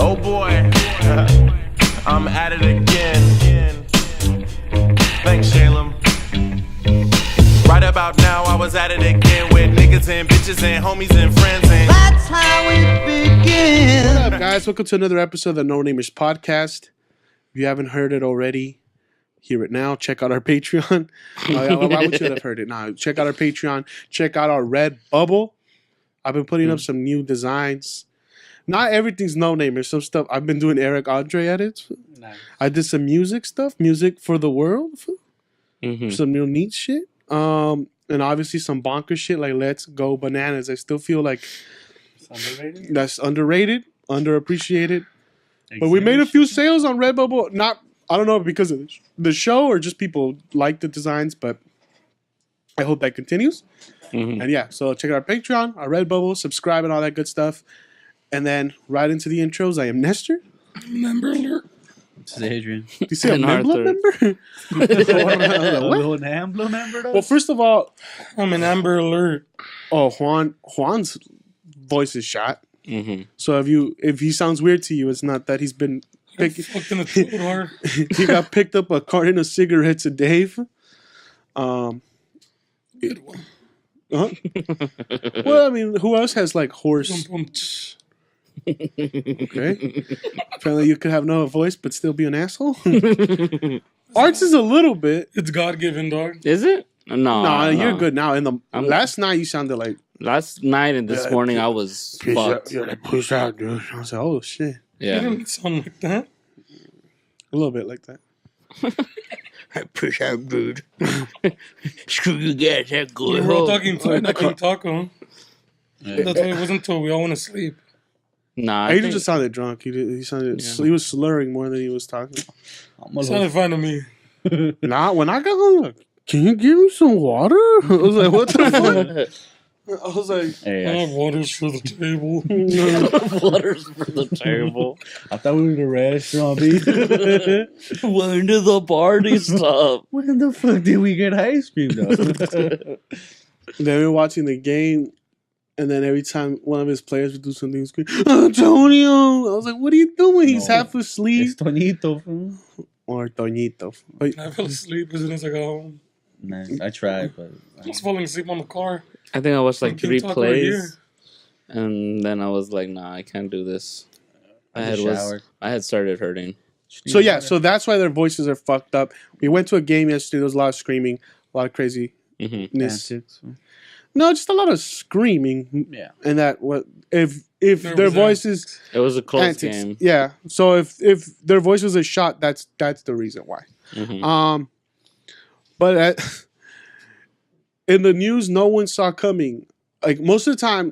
Oh boy, I'm at it again. Thanks, Shalem. Right about now, I was at it again with niggas and bitches and homies and friends. And that's how it begins. What up, guys? Welcome to another episode of the NoNamers podcast. If you haven't heard it already, hear it now. Check out our Patreon. Why would you have heard it? Nah, check out our Patreon. Check out our Redbubble. I've been putting up some new designs. Not everything's NoNamers. Some stuff I've been doing Eric Andre edits. Nice. I did some music stuff, music for the world, some real neat shit. And obviously some bonkers shit like Let's Go Bananas. I still feel like that's underrated, underappreciated. But we made a few sales on Redbubble. I don't know because of the show or just people like the designs, but I hope that continues. And yeah, so check out our Patreon, our Redbubble, subscribe and all that good stuff. And then right into the intros, I am Nestor. Member alert. This is Adrian. You say a member member? What? An Amber member though? Well, first of all, I'm an Amber Alert. Oh, Juan's voice is shot. So if he sounds weird to you, it's not that he's been Fucked in the throat hard. he got picked up a carton of cigarettes a day. Good one. Well, I mean, who else has like horse? Okay. Apparently, you could have no voice but still be an asshole. Arts is a little bit. It's God given, dog. Is it? No, you're good now. Last night you sounded like. Last night and this morning I was fucked. You're like push out, dude. I was like, oh shit. Yeah. You didn't sound like that. A little bit like that. I push out, dude. Screw you guys, that good. We're all talking taco. Yeah. That's why it wasn't until we all went to sleep. Nah, he just sounded drunk. He he was slurring more than he was talking. Sounded fine to me. Nah, when I got home, like, can you give me some water? I was like, what the fuck? I was like, hey, I have waters for the table. Waters for the table. I thought we were in a restaurant, B. When did the party stop? When the fuck did we get ice cream, though? Then we were watching the game, and then every time one of his players would do something, he'd scream, Antonio! I was like, what are you doing? He's half asleep. It's Toñito. Or Toñito. I fell asleep as soon as I got home. Nice. I tried, but I was falling asleep on the car. I think I watched like 3 plays, and then I was like, "Nah, I can't do this." My head started hurting. So yeah, so that's why their voices are fucked up. We went to a game yesterday. There was a lot of screaming, a lot of craziness. No, just a lot of screaming. Yeah, and that if their voices, it was a close game. Yeah, so if their voices are shot, that's the reason why. But in the news, no one saw coming. Like most of the time,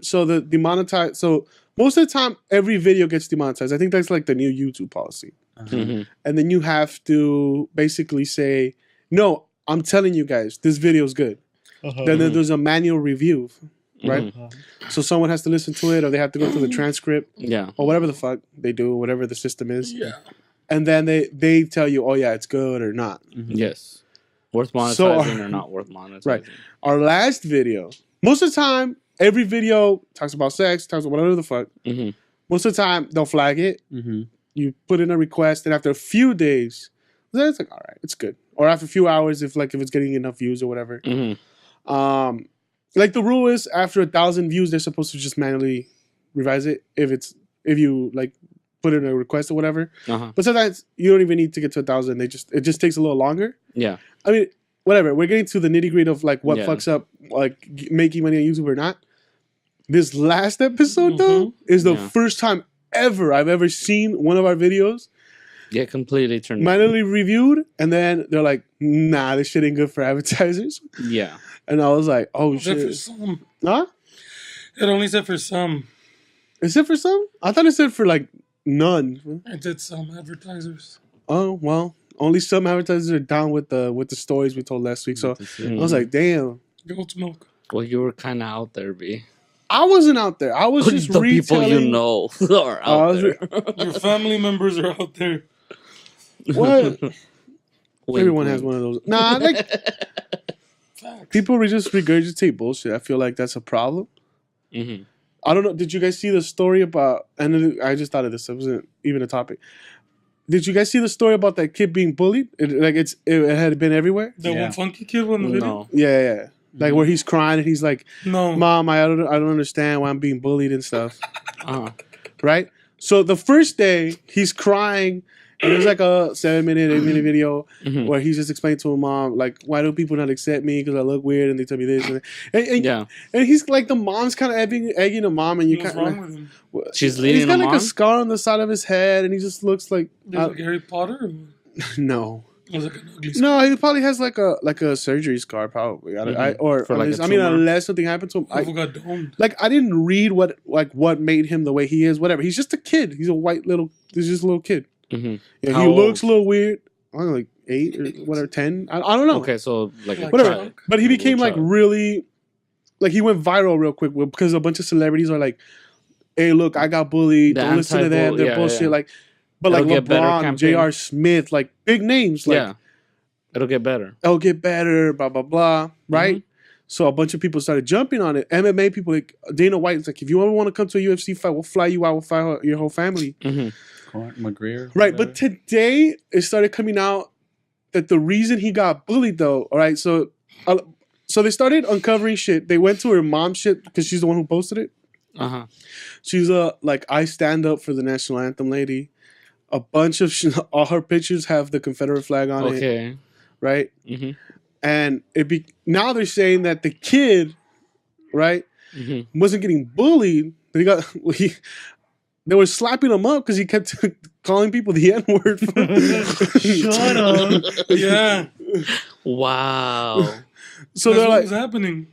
most of the time, every video gets demonetized. I think that's like the new YouTube policy. And then you have to basically say, "No, I'm telling you guys, this video is good." Then there's a manual review, right? So someone has to listen to it, or they have to go through the transcript, or whatever the fuck they do, whatever the system is. Yeah. And then they tell you, "Oh yeah, it's good or not." Yes. Worth monetizing or not worth monetizing. Right. Our last video, most of the time, every video talks about sex, talks about whatever the fuck. Most of the time, they'll flag it. You put in a request, and after a few days, it's like, all right, it's good. Or after a few hours, if it's getting enough views or whatever. Like the rule is, after 1,000 views, they're supposed to just manually revise it if you like put in a request or whatever. But sometimes you don't even need to get to 1,000. It just takes a little longer. Yeah. I mean, whatever. We're getting to the nitty gritty of like what fucks up like making money on YouTube or not. This last episode though is the first time ever I've ever seen one of our videos get completely turned manually reviewed, and then they're like, "Nah, this shit ain't good for advertisers." Yeah. And I was like, "Oh shit." For some. Huh? It only said for some. Is it for some? I thought it said for like none. It did some advertisers. Oh well. Only some advertisers are down with the stories we told last week. So I was like, damn. Goat's milk. Well, you were kind of out there, B. I wasn't out there. I was just the retelling. people you know are out there. Your family members are out there. What? Everyone has one of those. Nah, like people just regurgitate bullshit. I feel like that's a problem. I don't know. Did you guys see the story about? And I just thought of this. It wasn't even a topic. Did you guys see the story about that kid being bullied? It had been everywhere. The one funky kid on the video. No. Yeah. Like where he's crying and he's like, No, "Mom, I don't understand why I'm being bullied and stuff." Uh-huh. Right. So the first day he's crying. And it was like a 7-minute, 8-minute video where he's just explaining to his mom, like, why do people not accept me because I look weird and they tell me this and that. And he's like, the mom's kind of egging the mom, and you what's kind wrong of with him? She's leading he's got the like mom? a scar on the side of his head, and he just looks like Like Harry Potter? Or no. was it an ugly scar? No, he probably has like a surgery scar, probably. Unless something happened to him. I got domed. Like I didn't read what made him the way he is. Whatever. He's just a kid. He's just a little kid. Mm-hmm. Yeah, he looks a little weird. I don't know, like 8 or whatever, 10. I don't know. Okay, so like whatever. child. But he became like really, like he went viral real quick because a bunch of celebrities are like, "Hey, look, I got bullied. Don't listen to them. They're bullshit." Yeah. Like, but It'll like LeBron, J.R. Smith, like big names. Like, it'll get better. It'll get better. Blah blah blah. Right. So a bunch of people started jumping on it. MMA people, like Dana White's like, if you ever want to come to a UFC fight, we'll fly you out. We'll fly your whole family. McGreer. Right, but today it started coming out that the reason he got bullied, though, all right, so they started uncovering shit. They went to her mom's shit because she's the one who posted it. She's like, I stand up for the national anthem lady. A bunch of all her pictures have the Confederate flag on it. Okay, right, and now they're saying that the kid, right, wasn't getting bullied, but they were slapping him up because he kept calling people the N-word. Shut up. Yeah. Wow. So they're like, what's happening?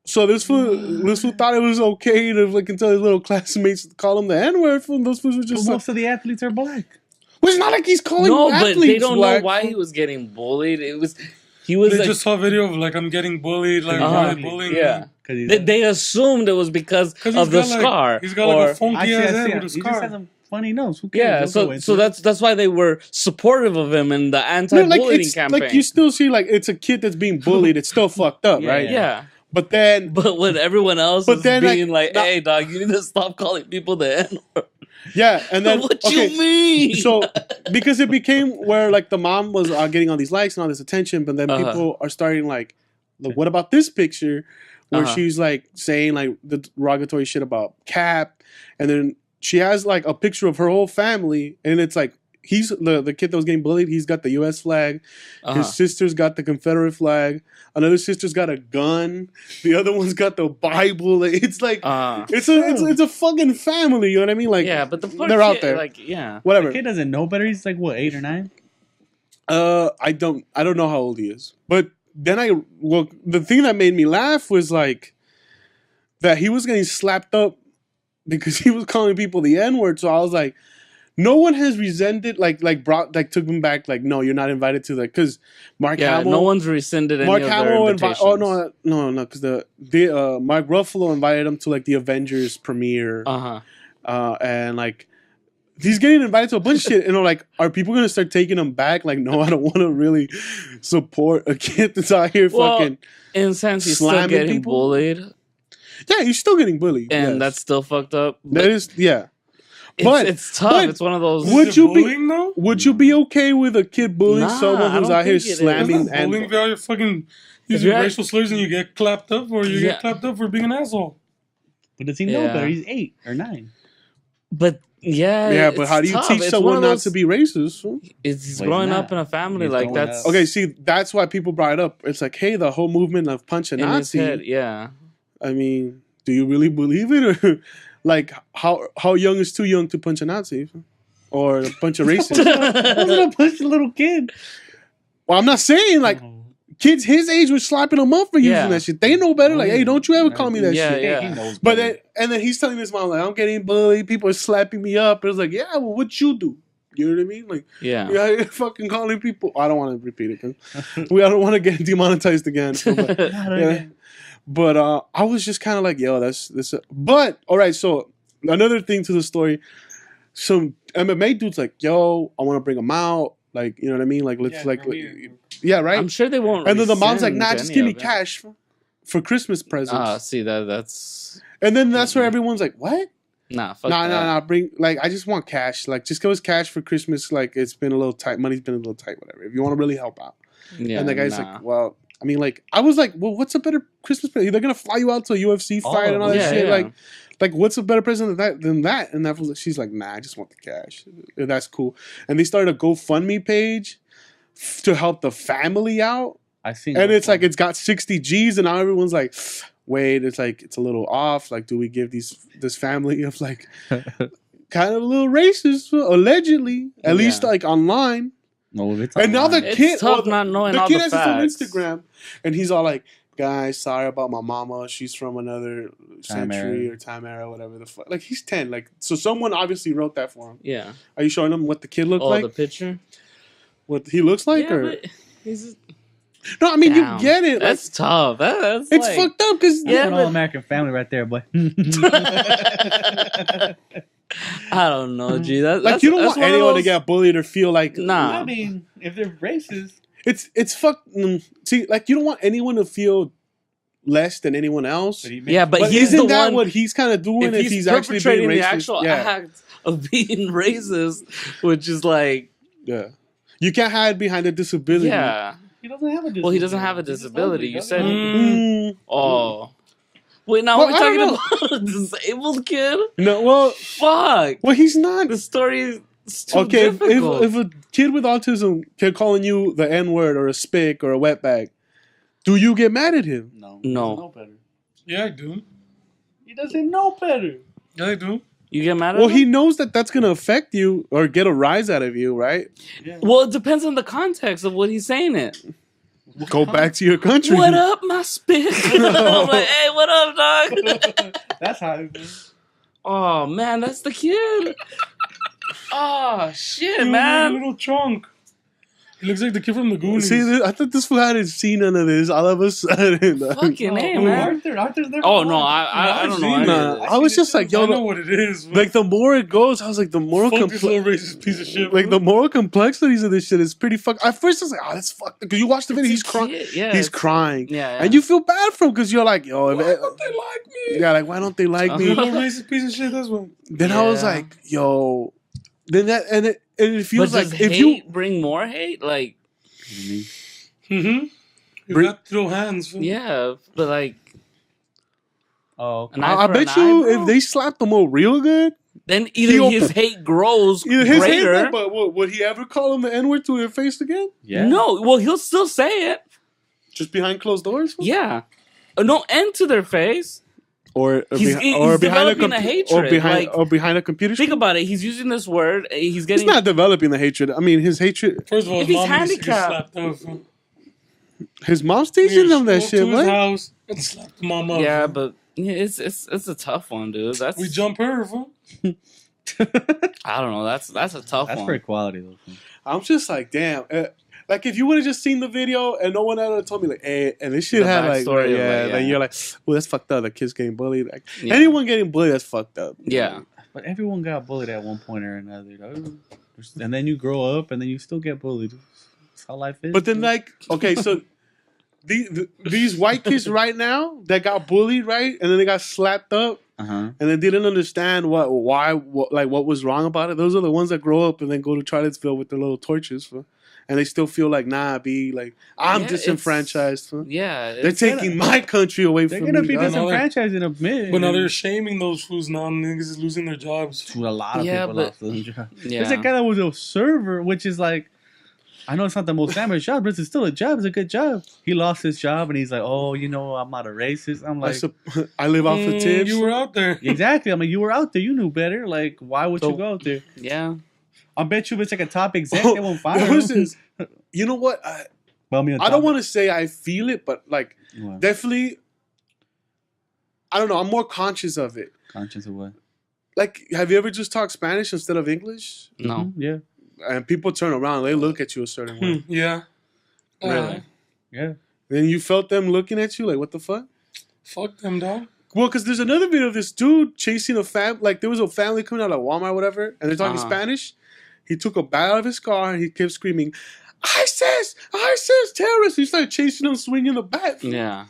So this fool thought it was okay to like tell his little classmates to call him the N-word. Those fools were just most of the athletes are black. Well, it's not like he's calling athletes but they don't black. know why he was getting bullied. They like, just saw a video of like, I'm getting bullied, like why bullying me? They assumed it was because of the scar. He's got like a funky ass head with a scar. He just has a funny nose. Who cares? Yeah, so that's why they were supportive of him in the anti-bullying campaign. Like you still see like it's a kid that's being bullied. It's still fucked up, right? Yeah. But when everyone else is being like, hey dog, you need to stop calling people the N-word. Yeah, and then what you mean? So because it became where like the mom was getting all these likes and all this attention, but then people are starting like, look, what about this picture where she's like saying like the derogatory shit about Cap, and then she has like a picture of her whole family, and it's like he's the kid that was getting bullied. He's got the U.S. flag. His sister's got the Confederate flag. Another sister's got a gun. The other one's got the Bible. It's like it's a fucking family. You know what I mean? Like but they're out there. Like whatever. The kid doesn't know better. He's like what, 8 or 9? I don't know how old he is. But then the thing that made me laugh was like that he was getting slapped up because he was calling people the N-word. So I was like, no one has resented took him back. Like, no, you're not invited to that because Mark Hamill. No one's rescinded any of their invitations. No, because Mark Ruffalo invited him to like the Avengers premiere. And like he's getting invited to a bunch of shit, and like, are people gonna start taking him back? Like, no, I don't want to really support a kid that's out here fucking. In a sense, he's still getting bullied. Yeah, he's still getting bullied, and that's still fucked up. That is, yeah. But it's tough. But it's one of those. Would you be okay with a kid bullying someone who's out here slamming and bullying? You're fucking using racial slurs and you get clapped up, or you get clapped up for being an asshole. But does he know better? He's 8 or 9. But but how do you teach someone not to be racist? He's growing up in a family like that's okay. See, that's why people brought it up. It's like, hey, the whole movement of punch a Nazi. I mean, do you really believe it, or like how young is too young to punch a Nazi or a bunch of racists? Wasn't a punch a little kid. Well, I'm not saying like kids his age were slapping him up for using that shit. They know better. Like, hey, don't you ever call me that shit? Yeah, he knows but then he's telling his mom like, I'm getting bullied. People are slapping me up. And it's like, yeah, well, what you do? You know what I mean? Like, you're fucking calling people. I don't want to repeat it because I don't want to get demonetized again. So, but I was just kind of like, yo, that's. But all right, so another thing to the story, some MMA dudes like, yo, I want to bring them out. Like, you know what I mean? Like, let's right. I'm sure they won't. And then the mom's like, nah, just give me cash. for Christmas presents. See that's. And then that's where everyone's like, what? Nah, fuck Nah, that. nah. Bring I just want cash. Like, just give us cash for Christmas. Like, it's been a little tight. Money's been a little tight. Whatever. If you want to really help out. Yeah, And the guy's like, well, I mean, like, I was like, well, what's a better Christmas present? They're gonna fly you out to a UFC fight and all that shit. Yeah. Like, what's a better present than that? And that was, she's like, nah, I just want the cash. And that's cool. And they started a GoFundMe page to help the family out. I seen. And it's like, it's got 60 G's, and now everyone's like, wait, it's like, it's a little off. Like, do we give this family of like kind of a little racist, allegedly, at least like online. No, it's and now the It's kid, tough not knowing the all kid the has facts. his own Instagram, and he's all like, guys, sorry about my mama. She's from another century or time era, whatever the fuck. Like, he's 10. Like, so someone obviously wrote that for him. Yeah. Are you showing him what the kid looked like? The picture? What he looks like? Yeah, or but he's... No, I mean, Damn. you get it. That's tough. That's it's like... fucked up because That's an all-American family right there, boy. I don't know, G. Like, you don't want anyone to get bullied or feel like... Nah. I mean, if they're racist... It's fuck. See, like, you don't want anyone to feel less than anyone else. Yeah, but But he's isn't the that one, what he's kind of doing if he's actually being perpetrating racist? the actual act of being racist, which is like... Yeah. You can't hide behind a disability. Yeah. He doesn't have a disability. Well, he doesn't have a disability. You said... Mm. Oh. Wait, now Well, we're I don't talking about a disabled kid? No, well, Fuck. well, he's not. The story is too Okay, if difficult. a kid with autism kept calling you the N-word or a spick or a wetbag, do you get mad at him? No. No. He doesn't know better. Yeah, I do. He doesn't know better. Yeah, I do. You get mad at Well, him? he knows that that's going to affect you or get a rise out of you, right? Yeah. Well, it depends on the context of what he's saying it. Go back to your country. What up, my spick? I'm like, hey, what up, dog? That's how it is. Oh, man, that's the kid. Oh, shit, He was like a man. little chunk. He looks like the kid from the Goonies. See, I thought this fool hadn't seen none of this. All of a sudden, Fucking A, Oh, man. Arthur's there. Oh, no, I don't know. Nah, I was just like, I yo, know what it is. Man. like the more it goes, I was like, the more Fuck this little racist piece of shit. like man. the moral complexities of this shit is pretty fuck. At first, I was like, "Oh, that's fucked." Because you watch the video, he's crying. Yeah, He's crying, yeah. and you feel bad for him because you're like, "Yo, Why don't they like me? yeah, like why don't they like You me?" little racist piece of shit. That's one. Then I was Yeah. like, "Yo," then that and it feels But like does if hate you bring more hate? Like, Mm-hmm. You Bring- got little hands. Man. yeah, but like, Oh, an eye I for bet an you eye, bro? if they slapped him up real good, then either he'll- his hate grows either his greater. hand, but would he ever call him the N-word to their face again? yeah. No, well, he'll still say it. Just behind closed doors? Yeah. No, and to their face. Or He's developing a hatred, or behind a computer Think screen? about it. He's using this word. He's He's getting. not developing the hatred. I mean, his hatred. First of all, If his he's mom needs to get handicapped. slapped out. His mom's teaching him that shit. To his What? house and slap the mom up. Yeah, man. but yeah, it's a tough one, dude. That's We jump her. Fool. I don't know. That's a tough That's one. for equality, though. I'm just like, damn. Like, if you would have just seen the video and no one ever told me, like, hey, and this shit The had, like, backstory of, yeah, like, then yeah. you're like, well, that's fucked up. The kid's getting bullied. Like, Yeah. anyone getting bullied, that's fucked up. Yeah. But everyone got bullied at one point or another, though. And then you grow up, and then you still get bullied. That's how life is. But then, like, okay, so these white kids right now that got bullied, right? And then they got slapped up uh-huh. and they didn't understand what was wrong about it. Those are the ones that grow up and then go to Charlottesville with their little torches, fool. And they still feel like, nah, I'm Yeah, disenfranchised. Fool. Yeah. They're taking my country away They're from going to me. be dog. disenfranchised in a minute. But now they're shaming those fools now. Niggas is losing their jobs. To a lot of Yeah, people but- lost their jobs. Yeah. There's a guy that was a server, which is like, I know it's not the most glamorous job, but it's still a job. It's a good job. He lost his job, and he's like, oh, I'm not a racist. I'm like, I live off the tips. You were out there. exactly. I mean, you were out there. You knew better. Like, why would you go out there? Yeah. I bet you if it's like a top exec, they won't fire There was him. this- you know what? Well, I don't want to say I feel it, but like to. definitely, I don't know. I'm more conscious of it. Conscience of what? Like, have you ever just talked Spanish instead of English? No. Mhm, yeah. And people turn around, they look at you a certain way. Yeah. Really? Yeah. Then you felt them looking at you like, what the fuck? Fuck them, dog. Well, because there's another video of this dude chasing a like there was a family coming out of Walmart or whatever, and they're talking Spanish. He took a bat out of his car and he kept screaming, ISIS! ISIS! Terrorists! He started chasing them, swinging the bat. Yeah.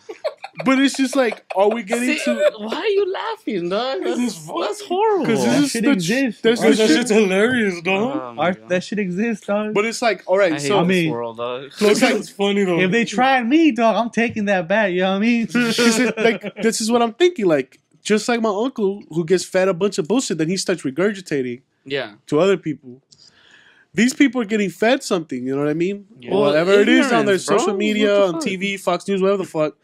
But it's just like, are we getting to? Why are you laughing, dog? That's horrible. Because That this is shit the exists. This That is shit's shit. hilarious, dog. Oh my God. That shit exists, dog. But it's like, all right, I hate so this world, dog. It's funny though. If they tried me, dog, I'm taking that back. You know what I mean? like this is what I'm thinking. Like, just like my uncle who gets fed a bunch of bullshit, then he starts regurgitating Yeah. to other people. These people are getting fed something, you know what I mean? Yeah. Whatever it is on their Ignorance, bro. social media, What on the fuck? TV, Fox News, whatever the fuck.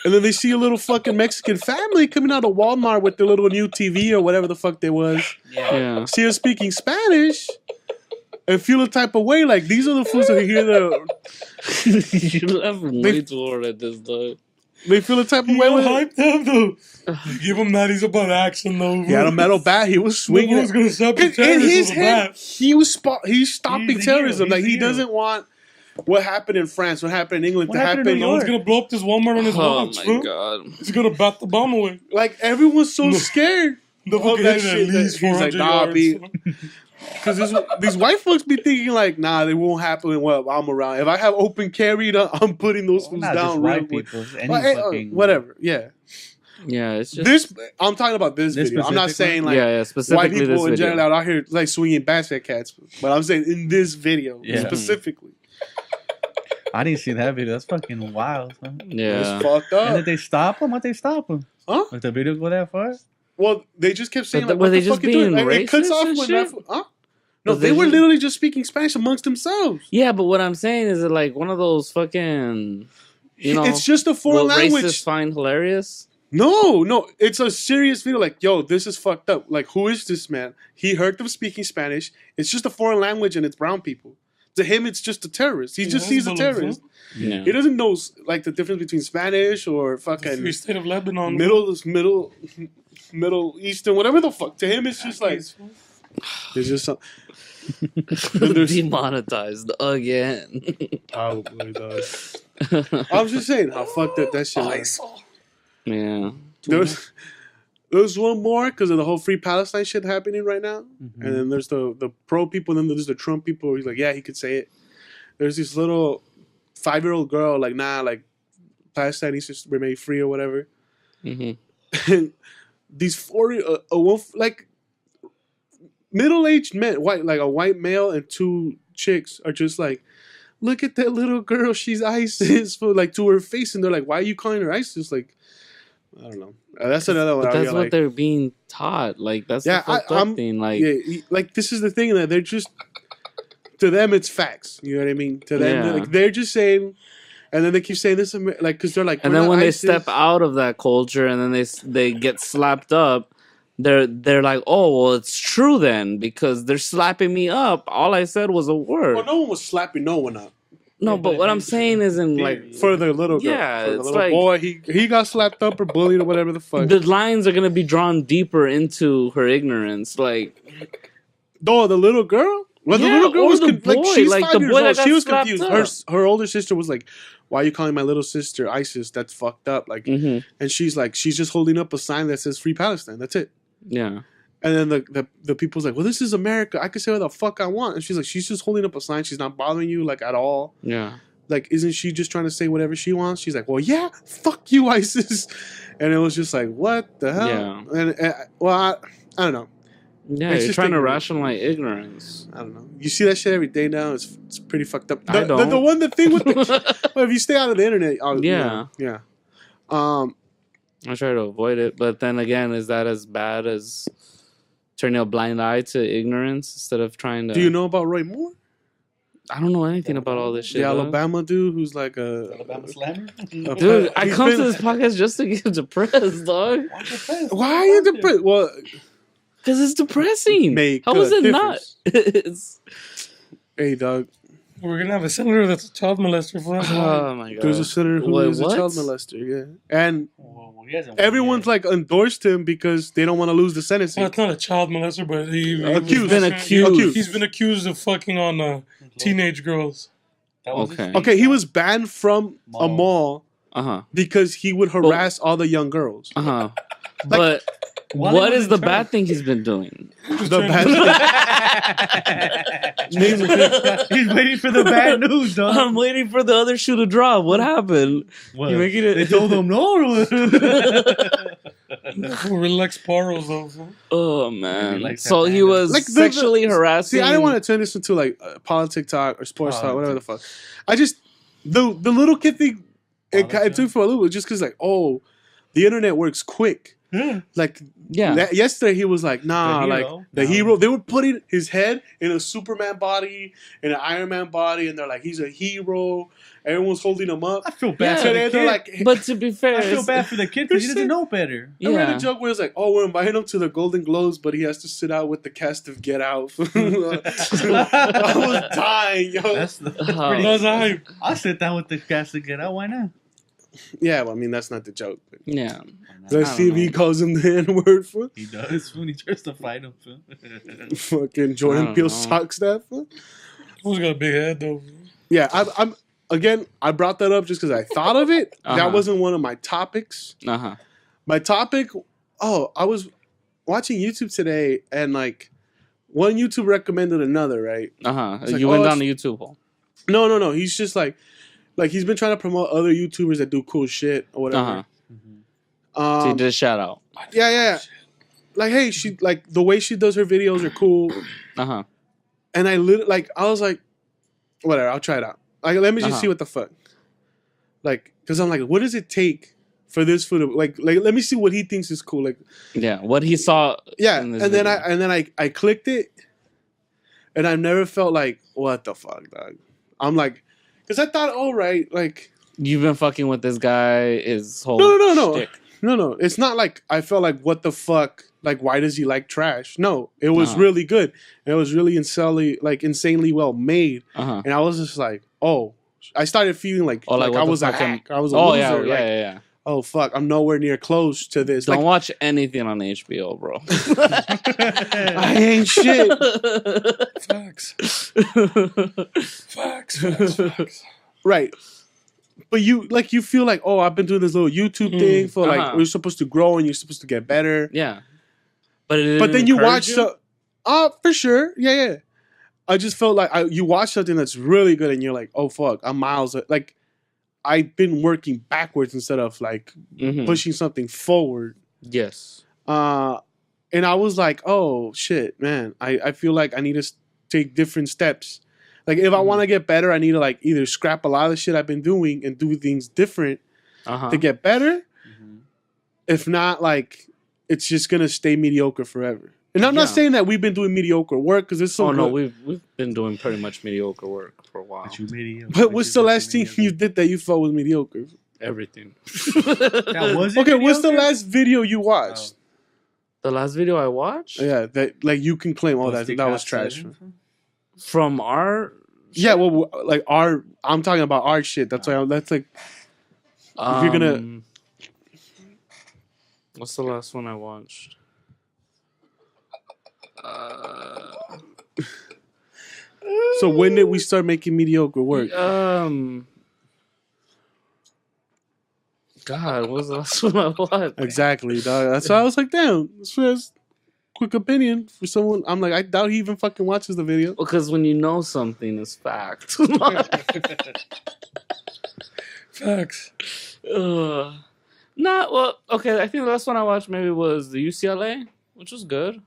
And then they see a little fucking Mexican family coming out of Walmart with their little new TV or whatever the fuck they was. Yeah. See us speaking Spanish and feel a type of way. Like, these are the fools that hear You laugh way too hard at this, dog. they feel a type of You way know, with hyped up though. You give him that. He's about action though. He had a metal bat. He was No swinging one's it. gonna stop the In terrorists his with a head, bat. he's stopping He's the hero. terrorism. He's Like, the he hero. doesn't want what happened in France, what happened in England What to happened happen. in No one's York? gonna blow up this Walmart on his Oh watch, my bro. God. He's gonna bat the bomb away. Like, everyone's so scared The of fucking that hit at shit. least He's like, 400 nah, yards. B. Because these white folks be thinking like, nah, they won't happen while I'm around. If I have open carry, I'm putting those fools Not down just real white quick. people. Any Well, hey, fucking whatever, yeah. Yeah, it's just. This I'm talking about this This video. I'm not specific saying one? like yeah, white specifically this people in video. general out here like swinging bats at cats, but I'm saying in this video Yeah. specifically, I didn't see that video. That's fucking wild. Son. Yeah. it's fucked And up. did they stop him? What they stop him? Huh? Did the video go that far? Well, they just kept saying, But like, were what they the just fuck you doing? being Like, it cuts racist off and when shit? huh? No, Was they they were just- literally just speaking Spanish amongst themselves. Yeah, but what I'm saying is it like one of those fucking, you know, It's just a foreign what language. racists find hilarious. No, it's a serious video. Like, yo, this is fucked up. Like, who is this man? He heard them speaking Spanish. It's just a foreign language and it's brown people. To him, it's just a terrorist. He just sees a terrorist. Yeah. He doesn't know like the difference between Spanish or Free fucking State of Lebanon. Middle Eastern, whatever the fuck. To him, it's just like there's just some. there's, Demonetized again. probably does. I was just saying how fucked up that shit was. Yeah. There's one more because of the whole Free Palestine shit happening right now. Mm-hmm. And then there's the pro people, and then there's the Trump people where he's like, yeah, he could say it. There's this little 5-year-old girl, like, nah, like, Palestine needs to remain free or whatever. Mm-hmm. And these 40, like, middle-aged men, like a white male and 2 chicks are just like, look at that little girl, she's ISIS, like, to her face. And they're like, why are you calling her ISIS? Like, I don't know. That's another one. But that's I'll be what like, they're being taught. Like that's the fucked up thing. Like like this is the thing that they're just to them it's facts. You know what I mean? To them, Yeah. like they're just saying, and then they keep saying this, like because they're like, and we're then not when they ISIS. step out of that culture and then they get slapped up, they're like, oh well, it's true then because they're slapping me up. All I said was a word. well, no one was slapping no one up. No, but what I'm saying is in like For the little girl, Yeah, for the it's little like- boy, he got slapped up or bullied or whatever the fuck. the lines are gonna be drawn deeper into her ignorance. Like No, the little girl. Well, the Yeah, little girl or was the like boy, she's like 5 the years boy that old. got She was slapped confused. up. Her older sister was like, "Why are you calling my little sister ISIS? That's fucked up." Like, mhm, and she's like, she's just holding up a sign that says "Free Palestine." That's it. yeah. And then the people's like, well, this is America. I can say what the fuck I want. And she's like, she's just holding up a sign. She's not bothering you like at all. Yeah. Like, isn't she just trying to say whatever she wants? She's like, well, yeah, fuck you, ISIS. And it was just like, what the hell? Yeah. And well, I don't know. Yeah, It's you're just trying to ignorant. rationalize ignorance. I don't know. You see that shit every day now. It's pretty fucked up. I don't. The thing with the well, if you stay out of the internet, Yeah. yeah. I try to avoid it, but then again, is that as bad as turning a blind eye to ignorance instead of trying to? Do you know about Roy Moore? I don't know anything about all this shit. The dog. Alabama dude who's like a Alabama Slammer? Dude, I He's come been- to this podcast just to get depressed, dog. Why are you depressed? Well, Because it's depressing. Make How is a it not? it's, hey, dog. We're gonna have a senator that's a child molester for us. oh my god. There's a senator who Wait, is a what? child molester, yeah. And Well, he hasn't won everyone's yet. like endorsed him because they don't want to lose the Senate Well, seat. it's not a child molester, but Accused. He's been accused. He's been accused of fucking on teenage girls. That was his Okay. thing. Okay, he was banned from a Mall. mall Uh-huh. because he would harass all the young girls. Uh-huh. But While what he is was the in bad charge. thing he's been doing? The bad He's waiting for the bad news, dog. I'm waiting for the other shoe to drop. What happened? What? You making it? They told him no. Relax Paros also. Oh man! likes So that he band. was Like, sexually harassing. See, I didn't want to turn this into like politic talk or sports talk, whatever the fuck. I just the little kid thing. It took for a little, just because like, oh, the internet works quick. Like, Yeah. Yesterday he was like, nah, The like hero? the No. hero. They were putting his head in a Superman body, in an Iron Man body, and they're like, he's a hero. Everyone's holding him up. I feel bad for Today the they're kid. like, But to be fair, I feel it's- bad for the kid because he doesn't know better. I read Yeah. a joke where it's like, oh, we're inviting him to the Golden Globes, but he has to sit out with the cast of Get Out. I was dying, yo. That's the Oh. That's hype. I'll sit down with the cast to get out. Why not? Yeah, well, I mean, that's not the joke. But Yeah. let's I see if don't he know. calls him the N-word for He does when he tries to fight him. fucking I Jordan don't Peele know. socks that. Fool. Who's got a big head though? Yeah, I'm again. I brought that up just because I thought of it. Uh-huh. That wasn't one of my topics. Uh-huh. My topic. Oh, I was watching YouTube today, and like one YouTube recommended another. Right? Uh-huh. It's like, You went oh, down the YouTube hole. No. He's just like he's been trying to promote other YouTubers that do cool shit or whatever. Uh-huh. So you did a shout out. Yeah. Like, hey, she like the way she does her videos are cool, Uh-huh. and I was like, whatever, I'll try it out. Like, let me just Uh-huh. see what the fuck. Like, because I'm like, what does it take for this food? Like, let me see what he thinks is cool. Like, Yeah. What he saw. yeah, in and this then video. I clicked it, and I've never felt like, what the fuck, dog. I'm like, because I thought, all right, like, You've been fucking with this guy. His whole no. shtick. No, it's not like I felt like, what the fuck? Like, why does he like trash? No, it was Uh-huh. really good. It was really insanely well made. Uh-huh. And I was just like, oh, I started feeling like, Oh, like I what the was a fucking- hack. I was a Oh loser. yeah, like, yeah. oh, fuck, I'm nowhere near close to this. Don't Like, watch anything on HBO, bro. I ain't shit. Facts. Facts. Right. But you feel like, oh, I've been doing this little YouTube thing for like, Uh-huh. we're supposed to grow and you're supposed to get better. Yeah. But it But then you watch you? for sure. Yeah. I just felt like you watch something that's really good and you're like, oh fuck, I'm miles like I've been working backwards instead of like Mhm. pushing something forward. Yes. And I was like, oh shit, man. I feel like I need to take different steps. Like if I want to get better, I need to like either scrap a lot of the shit I've been doing and do things different Uh-huh. to get better. If not, like it's just gonna stay mediocre forever. And I'm not Yeah. saying that we've been doing mediocre work because it's so Oh no, good. we've been doing pretty much mediocre work for a while. But what's the last thing you did that you felt was mediocre? Everything. That was Okay, what's the last video you watched? The last video I watched Yeah, that like you can claim, oh, that was trash. from our Yeah, well, like I'm talking about our shit. That's why that's like if you're gonna. What's the last one I watched? So when did we start making mediocre work? God, what was the last one I watched? Exactly, dog. That's why I was like, damn. That's quick opinion for someone. I'm like, I doubt he even fucking watches the video. Because when you know something, it's fact. Facts. Not well. Okay, I think the last one I watched maybe was the UCLA, which was good.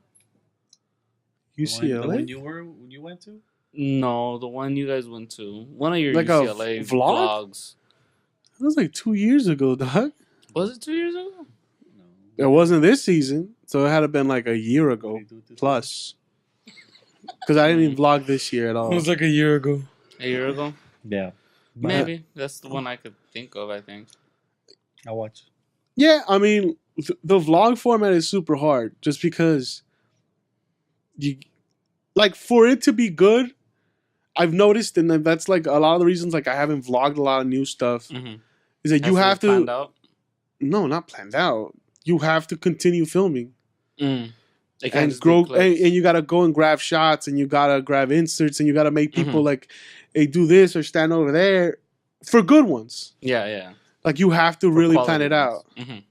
UCLA, The one you went to? No, the one you guys went to. One of your Like a UCLA vlog? vlogs. That was like 2 years ago, dog. Was it 2 years ago? It wasn't this season, so it had to been like a year ago plus. Because I didn't even vlog this year at all. It was like a year ago. A year ago? Yeah. Maybe. That's the one I could think of, I think. I watched. Yeah, I mean, the vlog format is super hard just because you like for it to be good. I've noticed, and that's like a lot of the reasons like I haven't vlogged a lot of new stuff Mm-hmm. is that you have to. Find out. No, not planned out. You have to continue filming They can't and just grow, do clips. and you gotta go and grab shots, and you gotta grab inserts, and you gotta make people Mhm. like, hey, do this or stand over there for good ones. Yeah. Like you have to For really quality plan it out. ones. Mhm.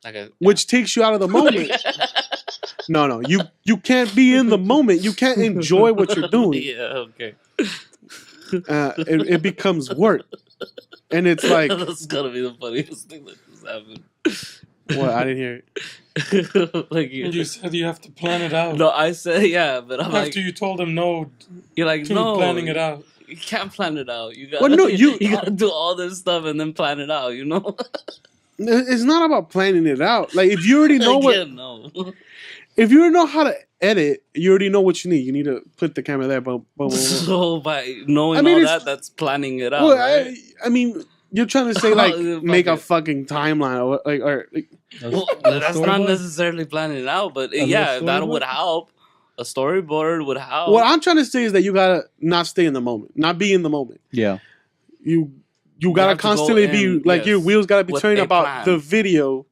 Like a, Which takes you out of the moment. No. You can't be in the moment. You can't enjoy what you're doing. Yeah, okay. It becomes work, and it's like, That's gotta be the funniest thing that just happened. what? I didn't hear it. Like You said you have to plan it out. No, I said yeah, but I'm After like, you told them no you're like, to no, planning it out. You can't plan it out. You got Well, no, you gotta do all this stuff and then plan it out. You know, It's not about planning it out. Like if you already know Again, what, no. if you already know how to edit, you already know what you need. You need to put the camera there. But So by knowing I mean, all it's- that's planning it out. well, Right? I mean, you're trying to say like Fuck make a it. fucking timeline or like, Well, that's not necessarily planning it out, but yeah, little that storyboard? would help. A storyboard would help. what I'm trying to say is that you gotta not stay in the moment, not be in the moment. Yeah. You have gotta to go constantly be in, like your yes, wheels gotta be with turning a about plan. the video.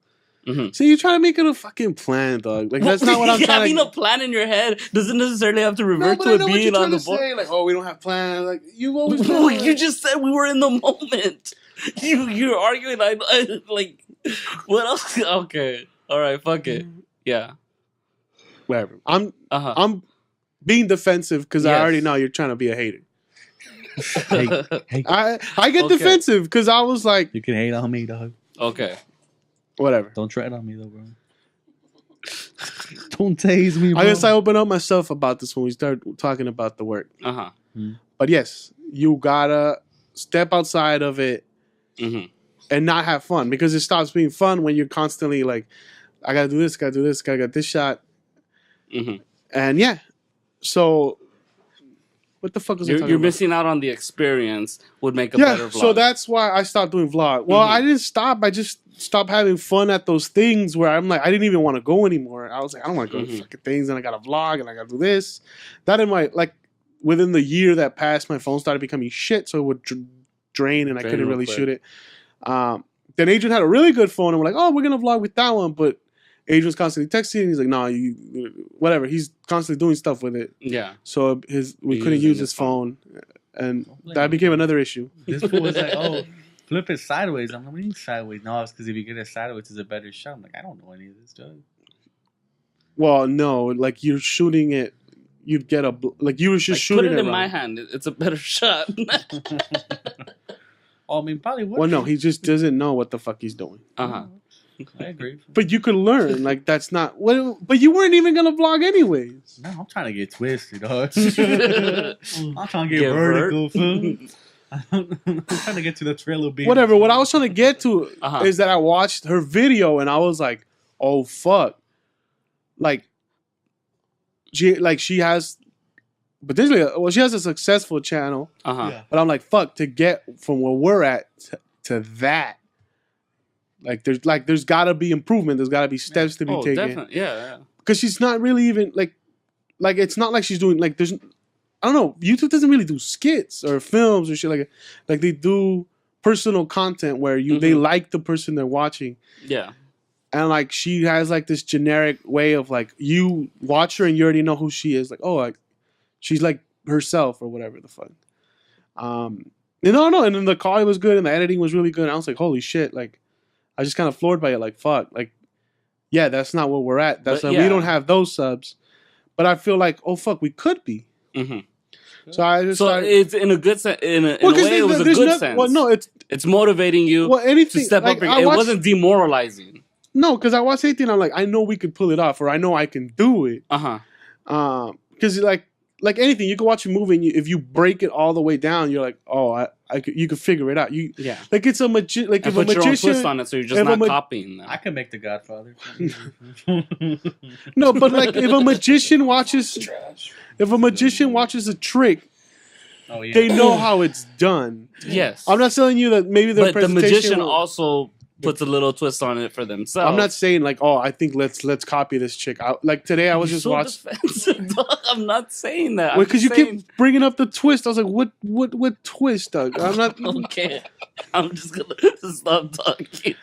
Mhm. So you're trying to make it a fucking plan, dog. Like that's not what I'm trying Having to. a plan in your head doesn't necessarily have to No, revert but to I it know what you're being on trying the to board. say. Like, oh, we don't have plans. Like you always. Well, you just said we were in the moment. You're arguing. I like what else? Okay, all right, fuck it. Yeah. Whatever. I'm Uh-huh. being defensive because I Yes. already know you're trying to be a hater. Hey, hey, I get Okay. defensive because I was like, you can hate on me, dog. Okay. whatever. Don't tread on me, though, bro. Don't tase me, bro. I guess I open up myself about this when we start talking about the work. Uh-huh. But yes, you gotta step outside of it Mm-hmm. and not have fun because it stops being fun when you're constantly like, I gotta do this, gotta do this, gotta get this shot. Mm-hmm. And yeah, so what the fuck was I talking You're about? missing out on the experience. Would make a better Yeah, vlog. so that's why I stopped doing vlog. Well, I didn't stop. I just stopped having fun at those things where I'm like, I didn't even want to go anymore. I was like, I don't want to go to fucking things, and I got to vlog, and I got to do this. That in my like within the year that passed, my phone started becoming shit, so it would drain, and I Drain couldn't real really quick. shoot it. Then Adrian had a really good phone, and we're like, oh, we're gonna vlog with that one, but Adrian's constantly texting, and he's like, no, you whatever. He's constantly doing stuff with it, Yeah. so we He's couldn't using use his his phone, and that became another issue. This fool was like, oh, flip it sideways. I'm like, what do you mean sideways? No, it's because if you get it sideways, it's a better shot. I'm like, I don't know any of this, dog. Well, no, like you're shooting it, you'd get a like you were just Like, shooting put it in wrong. my hand. It's a better shot. Oh, I mean, probably would. Well, no, he just doesn't know what the fuck he's doing. Uh-huh. I agree. But you could learn. Like that's not. Well, but you weren't even gonna vlog anyways. No, I'm trying to get twisted, dog. I'm trying to get vertical, fool. I'm trying to get to the trail of being. Whatever. What I was trying to get to Uh-huh. is that I watched her video and I was like, oh fuck, like she has, potentially, well, she has a successful channel, Uh-huh. Yeah. but I'm like, fuck, to get from where we're at to that. Like there's gotta be improvement. There's gotta be steps to be Oh, taken. definitely. Yeah. Because she's not really even like it's not like she's doing like there's I don't know, YouTube doesn't really do skits or films or shit like they do personal content where they like the person they're watching, Yeah. and like she has like this generic way of like you watch her and you already know who she is, like, oh, like she's like herself or whatever the fuck. And then the quality was good and the editing was really good and I was like, holy shit, like I just kind of floored by it, like fuck, like yeah, that's not where we're at. That's But we yeah. don't have those subs, but I feel like, oh fuck, we could be. Mm-hmm. So I just So started, it's in a good sense. In a 'cause way, it was a there's good nothing- sense. Well, no, It's motivating you well anything to step like, up. I It watched- wasn't demoralizing. No, because I watched anything, I'm like, I know we could pull it off, or I know I can do it. Uh-huh. Because like anything, you can watch a movie and if you break it all the way down, you're like, oh, you could figure it out. You Yeah. like it's a if And a put your own magician. twist on it, so you're just if a not ma- copying them. I can make the Godfather. No, but like if a magician watches a trick, Oh yeah. they know how it's done. Yes. I'm not telling you that maybe their But the presentation magician will- also puts a little twist on it for themselves. I'm not saying like, oh, I think let's copy this chick. Like today, I was You're just so watching. defensive, dog. I'm not saying that. I'm Because you just saying- keep bringing up the twist. I was like, what twist, Doug? I'm not. Okay, I'm just gonna stop talking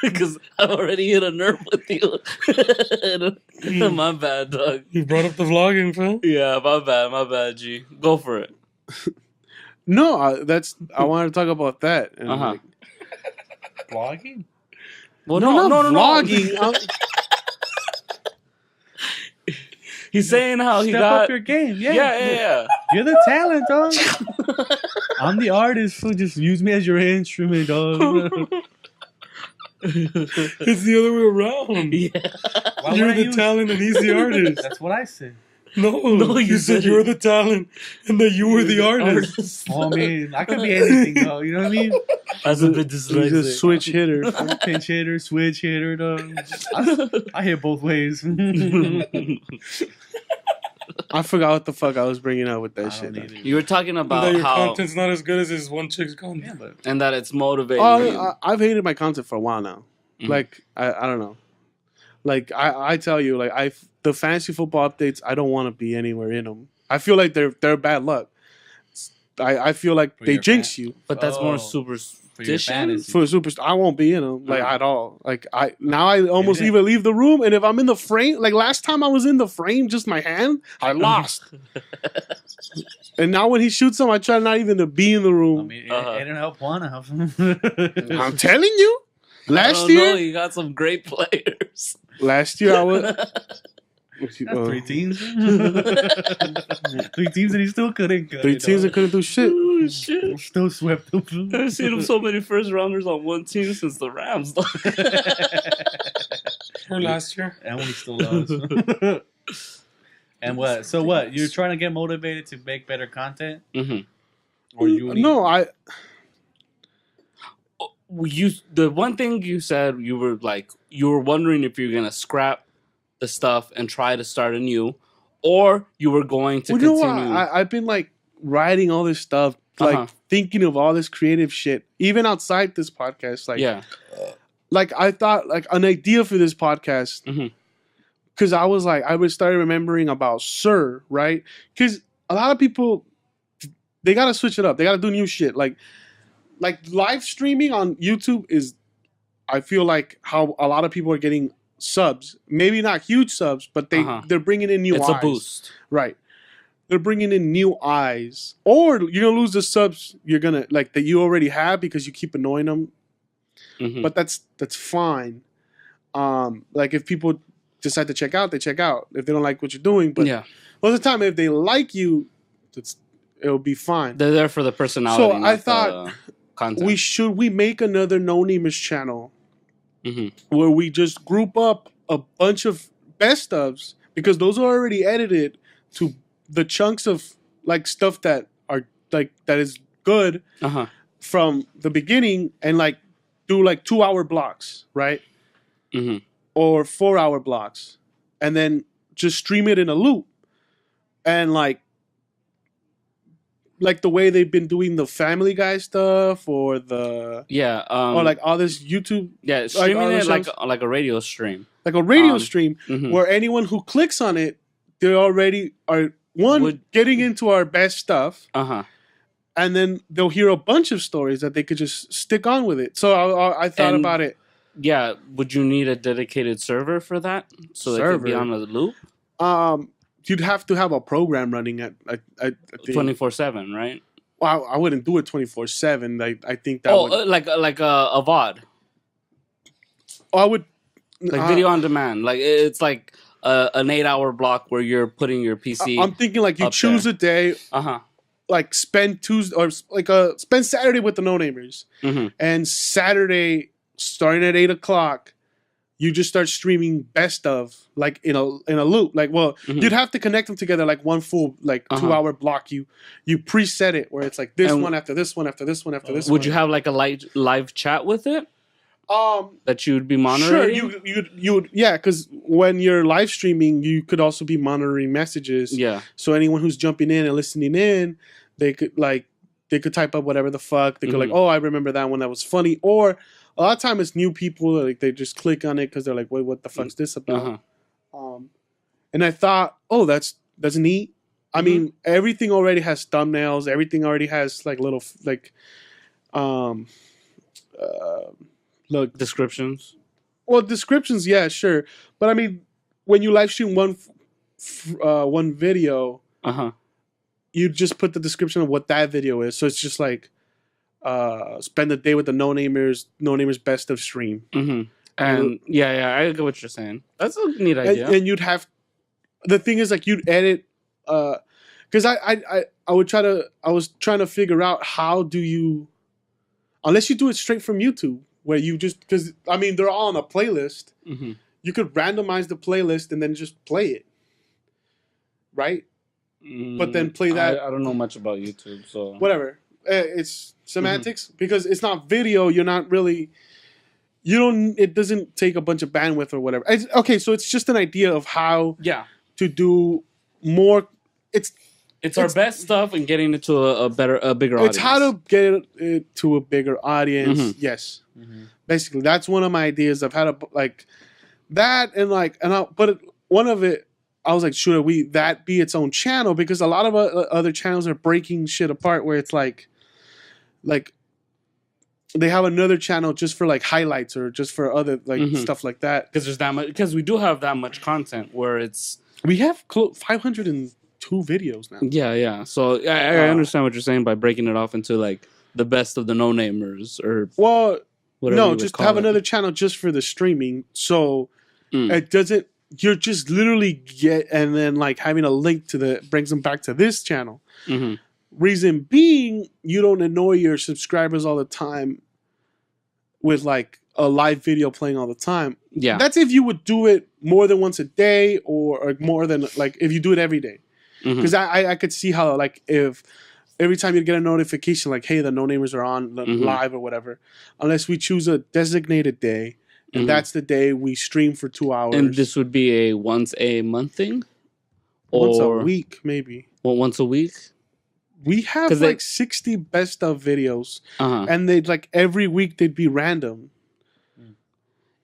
because I've already hit a nerve with you. My bad, dog. You brought up the vlogging, fam. Yeah, my bad, G. Go for it. No, I wanted to talk about that. And Uh-huh. like, Vlogging? Well, no, not no. vlogging. He's saying how he Step got up your game. Yeah. yeah. You're the talent, dog. I'm the artist, fool. Just use me as your instrument, dog. It's the other way around. Yeah. Why You're would I the use- talent and he's the artist. That's what I said. No, you said you're the talent and that you were the artist. Oh, man. I could be anything, dog. You know what I mean? As a bit He's a switch hitter. Pinch hitter, switch hitter, dog. I hit both ways. I forgot what the fuck I was bringing up with that I shit. don't either. You were talking That about your how content's not as good as this one chick's content. Yeah, but and that it's motivating. I've hated my content for a while now. Mhm. Like I don't know. Like I tell you, like the fantasy football updates, I don't want to be anywhere in them. I feel like they're bad luck. I feel like For they your jinx you. But that's more Oh, for your superstition. fantasy. For a superstar, I won't be in them like Uh-huh. at all. Like I almost Yeah. even leave the room, and if I'm in the frame, like last time I was in the frame, just my hand, I lost. And now when he shoots them, I try not even to be in the I room. mean, Uh-huh. it didn't help Juana. I'm telling you, I last don't know, year, you got some great players. I was. Got 3 teams. 3 teams and he still couldn't get 3 it, teams that dog. couldn't do shit. Oh shit! Still swept them. I've seen him so many first rounders on one team since the Rams. Or last year. And we still lost. And what? So what? You're trying to get motivated to make better content, Mm-hmm. or you? No, The one thing you said, you were wondering if you're gonna scrap the stuff and try to start anew, or you were going to well, you know continue. what? I've been like writing all this stuff, like Uh-huh. thinking of all this creative shit, even outside this podcast. Like, yeah. like I thought like an idea for this podcast Mhm. because I was like I would start remembering about Sir, right? Because a lot of people they gotta switch it up. They gotta do new shit. Like live streaming on YouTube is, I feel like how a lot of people are getting subs. Maybe not huge subs, but they're bringing in new It's eyes. a boost. Right. They're bringing in new eyes. Or you're going to lose the subs you're going to like that you already have because you keep annoying them. Mhm. But that's fine. Like if people decide to check out, they check out. If they don't like what you're doing, but yeah, most of the time if they like you, it'll be fine. they're there for the personality. So I not thought the content. we make another NoNamers channel Mhm. where we just group up a bunch of best ofs because those are already edited to the chunks of like stuff that are like that is good Uh-huh. from the beginning and like do like 2-hour blocks, right? Mm-hmm. Or 4-hour blocks, and then just stream it in a loop, and like the way they've been doing the Family Guy stuff or the Yeah. or like all this YouTube yeah, streaming other it like shows? like a radio stream. like a radio Um, stream Mhm. where anyone who clicks on it, they already are getting into our best stuff, Uh-huh. and then they'll hear a bunch of stories that they could just stick on with it. So I thought And- about it. Yeah, would you need a dedicated server for that so they could be Server? on the loop You'd have to have a program running at I think. 24/7, right? Well, I wouldn't do it 24/7. I think that Oh, would. like a VOD, I would like video on demand. Like it's like an 8-hour block where you're putting your PC. I'm thinking like you up choose there. a day, Uh-huh. like spend Tuesday or like spend Saturday with the NoNamers, Mm-hmm. and Saturday starting at 8:00, you just start streaming best of like in a loop. Like, well, Mhm. you'd have to connect them together like one full like Uh-huh. 2-hour block. You preset it where it's like this And- one after this one after this one after this. Would one. you have like a live chat with it that you would be Sure, monitoring? you would yeah, because when you're live streaming, you could also be monitoring messages. Yeah. So anyone who's jumping in and listening in, they could type up whatever the fuck. They could like, Mhm. oh, I remember that one, that was funny. Or a lot of time it's new people, like they just click on it because they're like, wait, what the fuck's this about? Uh-huh. And I thought, oh, that's neat. I Mhm. mean, everything already has thumbnails. Everything already has like little look. Descriptions. Well, descriptions, yeah, sure. But I mean, when you live stream one video, Uh-huh. you just put the description of what that video is. So it's just like spend the day with the NoNamers best of stream. Mm-hmm. And yeah, I get what you're saying. That's a neat idea. And you'd have the thing is like you'd edit, because I was trying to figure out how do you, unless you do it straight from YouTube, where you just, because I mean they're all on a playlist. Mm-hmm. You could randomize the playlist and then just play it, right? But then play that. I don't know much about YouTube, so Whatever. It's semantics because it's not video. You're not really. You don't. It doesn't take a bunch of bandwidth or whatever. Okay, so it's just an idea of how to do more. It's our best stuff and getting it to a bigger audience. It's how to get it to a bigger audience. Mm-hmm. Yes, basically that's one of my ideas of how to like that but one of it. I was like, should that be its own channel? Because a lot of other channels are breaking shit apart where it's like they have another channel just for like highlights or just for other stuff like that. Because there's that much. Because we do have that much content where we have 502 videos now. Yeah. So I understand what you're saying by breaking it off into like the best of the no-namers or whatever. No, just have another channel just for the streaming. So it doesn't. You're just literally and then like having a link to brings them back to this channel. Mm-hmm. Reason being, you don't annoy your subscribers all the time with like a live video playing all the time. Yeah. That's if you would do it more than once a day or more than like if you do it every day. Because I could see how like if every time you get a notification like, hey, the no-namers are on live or whatever, unless we choose a designated day, and that's the day we stream for 2 hours. And this would be a once a month thing? Once a week, maybe. Well, once a week? We have like 60 best of videos. And they'd like every week they'd be random.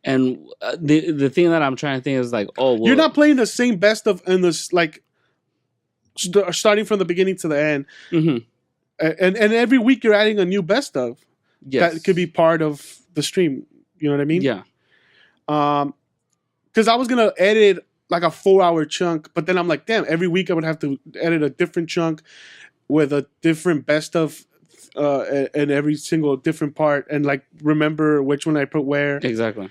And the thing that I'm trying to think is like, you're not playing the same best of in this like starting from the beginning to the end. Mm-hmm. And every week you're adding a new best of. Yes. That could be part of the stream. You know what I mean? Yeah. Because I was gonna edit like a 4-hour chunk, but then I'm like, damn, every week I would have to edit a different chunk with a different best of in every single different part, and like remember which one I put where. Exactly.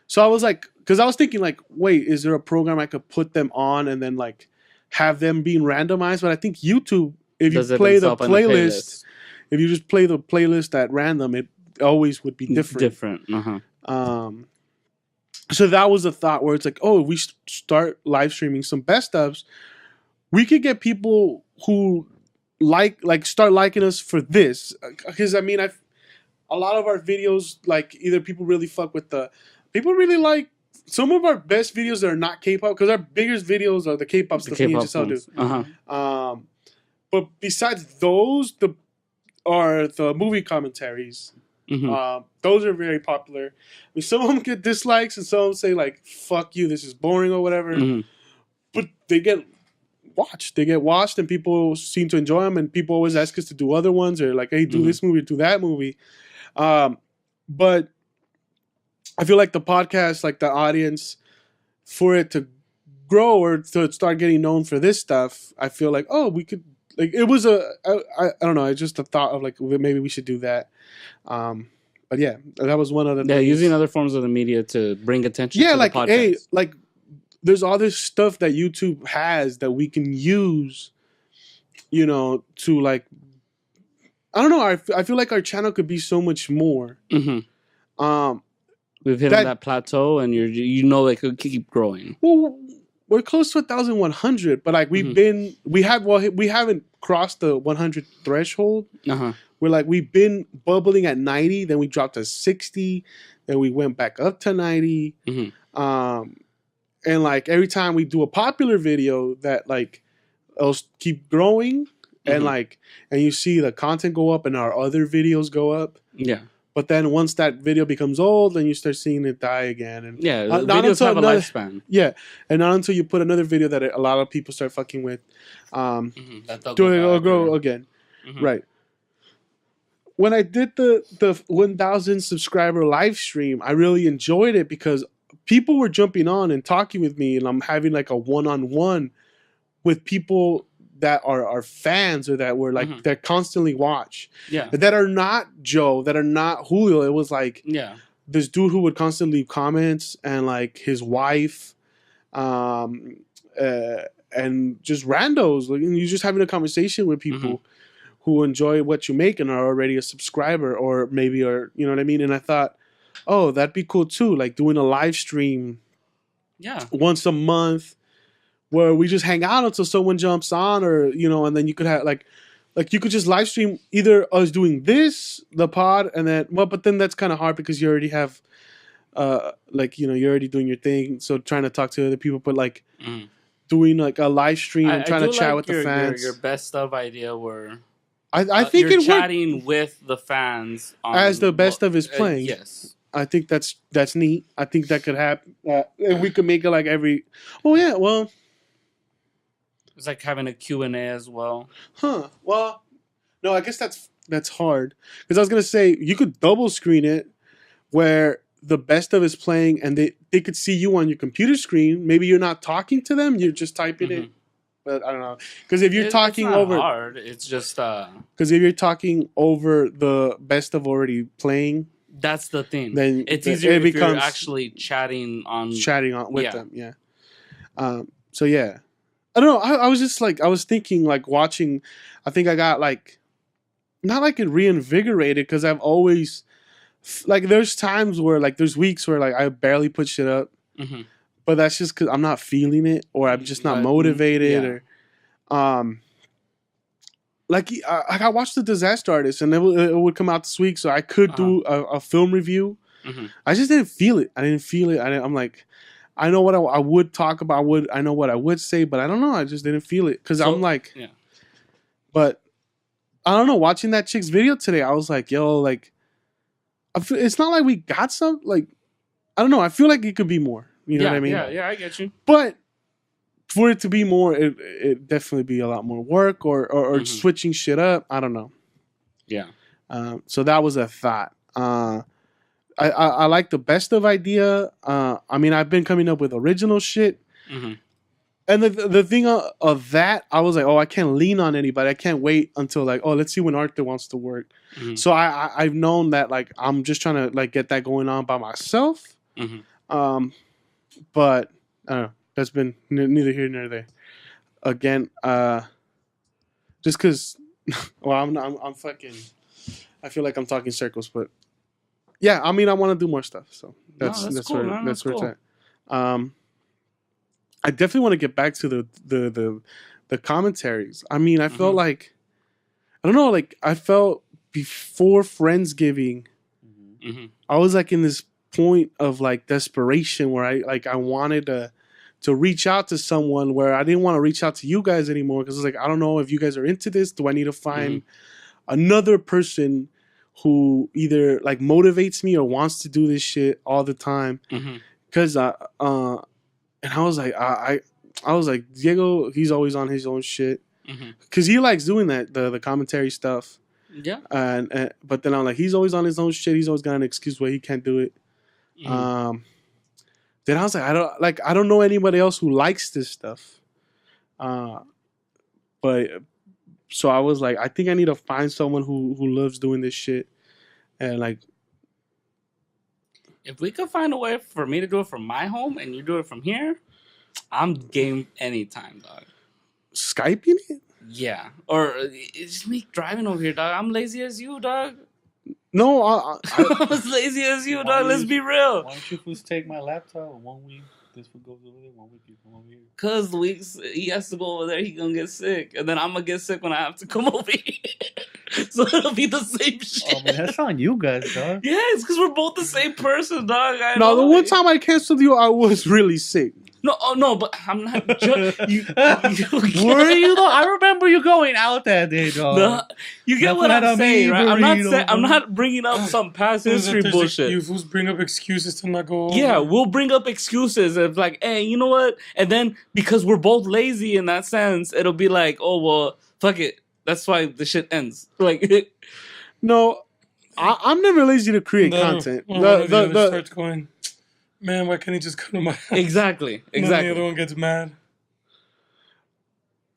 So I was like, because I was thinking like, wait, is there a program I could put them on and then like have them being randomized? But I think YouTube, if you play the playlist, if you just play the playlist at random, it always would be different. So that was a thought where it's like, oh, if we start live streaming some best ofs, we could get people who start liking us for this. Because I mean, a lot of our videos, like either people really fuck with people really like some of our best videos that are not K-pop, because our biggest videos are the K-pop stuff me and Giselle do. But besides those, are the movie commentaries. Those are very popular. I mean, some of them get dislikes and some of them say like, fuck you, this is boring or whatever. But they get watched. They get watched and people seem to enjoy them, and people always ask us to do other ones or like, hey, do this movie, do that movie. But I feel like the podcast, like the audience, for it to grow or to start getting known for this stuff, I feel like, oh, we could, like, it was I don't know, it's just a thought of like, maybe we should do that. But yeah, that was one of the things. Using other forms of the media to bring attention to like, the podcast. hey, like, there's all this stuff that YouTube has that we can use, you know, to like, I don't know, I feel like our channel could be so much more. We've hit that plateau, and it could keep growing. Well, we're close to 1,100, but like we haven't crossed the 100 threshold. We've been bubbling at 90, then we dropped to 60, then we went back up to 90. And like every time we do a popular video, that like it'll keep growing, and you see the content go up and our other videos go up. Yeah. But then once that video becomes old, then you start seeing it die again. And videos have a lifespan. Yeah, and not until you put another video that a lot of people start fucking with, it'll grow again. Right. When I did the 1,000 subscriber live stream, I really enjoyed it because people were jumping on and talking with me, and I'm having like a one-on-one with people that are fans or that were like that constantly watch. Yeah. That are not Joe, that are not Julio. It was like this dude who would constantly leave comments, and like his wife, and just randos. Like, and you're just having a conversation with people who enjoy what you make and are already a subscriber, or maybe are, you know what I mean? And I thought, oh, that'd be cool too, like doing a live stream once a month where we just hang out until someone jumps on, or, you know, and then you could have like you could just live stream either us doing this, the pod, and then, well, but then that's kind of hard because you already have, like, you know, you're already doing your thing. So trying to talk to other people, but like doing like a live stream and trying to chat with the fans. Your best of idea were, I think you're it chatting worked with the fans as the best of is playing. Yes. I think that's neat. I think that could happen. And we could make it like every, oh yeah, well. It's like having a Q&A as well. Huh. Well, no, I guess that's hard. Because I was going to say, you could double screen it where the best of is playing and they could see you on your computer screen. Maybe you're not talking to them, you're just typing it. But I don't know. Because if you're talking it's not over... hard. It's just... Because if you're talking over the best of already playing... That's the thing. Then it's easier if you're actually chatting on with them. Yeah. So yeah. I don't know. I was just like, I was thinking like watching, I think I got like, not like it reinvigorated because I've always, like there's times where like, there's weeks where like I barely put shit up, but that's just because I'm not feeling it or I'm just not motivated or, like I watched The Disaster Artist and it would come out this week so I could do a film review. I just didn't feel it. I'm like, I know what I would talk about. I know what I would say, but I don't know. I just didn't feel it because I'm like, but I don't know. Watching that chick's video today, I was like, yo, like, it's not like we got some. Like, I don't know. I feel like it could be more. You know what I mean? Yeah, I get you. But for it to be more, it definitely be a lot more work or switching shit up. I don't know. Yeah. So that was a thought. I like the best of idea. I mean, I've been coming up with original shit. And the thing of that, I was like, oh, I can't lean on anybody. I can't wait until like, oh, let's see when Arthur wants to work. So I've known that like I'm just trying to like get that going on by myself. But I don't know. That's been neither here nor there. Again, just because, well, I'm fucking. I feel like I'm talking circles, but. Yeah, I mean, I want to do more stuff, so that's cool, where it's at. I definitely want to get back to the commentaries. I mean, I felt like, I don't know, like I felt before Friendsgiving, I was like in this point of like desperation where I wanted to reach out to someone where I didn't want to reach out to you guys anymore because it's like I don't know if you guys are into this. Do I need to find another person who either like motivates me or wants to do this shit all the time? Because and I was like, I was like, Diego, he's always on his own shit because he likes doing that, the commentary stuff. Yeah. And but then I'm like, he's always on his own shit. He's always got an excuse why he can't do it. Then I was like, I don't know anybody else who likes this stuff. But so I was like, I think I need to find someone who loves doing this shit. And like, if we could find a way for me to do it from my home and you do it from here, I'm game anytime, dog. Skyping it? Yeah. Or it's just me driving over here, dog. I'm lazy as you, dog. No, I'm as lazy as you, dog. Let's be real. Why don't you just take my laptop 1 week? This one goes over there, 1 week you come over here. Cause the weeks he has to go over there, he gonna get sick, and then I'm gonna get sick when I have to come over here. So it'll be the same shit. Oh, but that's on you guys, dog. Yeah, it's because we're both the same person, dog. The one time I canceled you, I was really sick. No, but I'm not. You were you though? I remember you going out that day, dog. No, you get what I'm saying, right? I'm not bringing up some past history bullshit. You fools bring up excuses to not go over. Yeah, we'll bring up excuses of like, hey, you know what? And then because we're both lazy in that sense, it'll be like, oh well, fuck it. That's why the shit ends. Like, no, I'm never lazy to create content. The starts going, man, why can't he just come to my house? Exactly. And then the other one gets mad.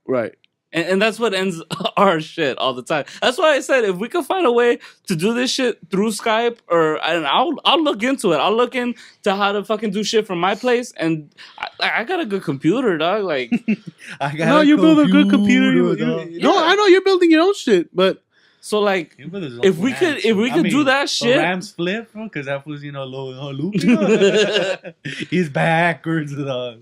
Right. And that's what ends our shit all the time. That's why I said if we could find a way to do this shit through Skype, and I'll look into it. I'll look into how to fucking do shit from my place. And I got a good computer, dog. Like, you build a good computer. No, I know you're building your own shit, but so like if we could do that shit, Rams flip, because that was loop. He's backwards, dog.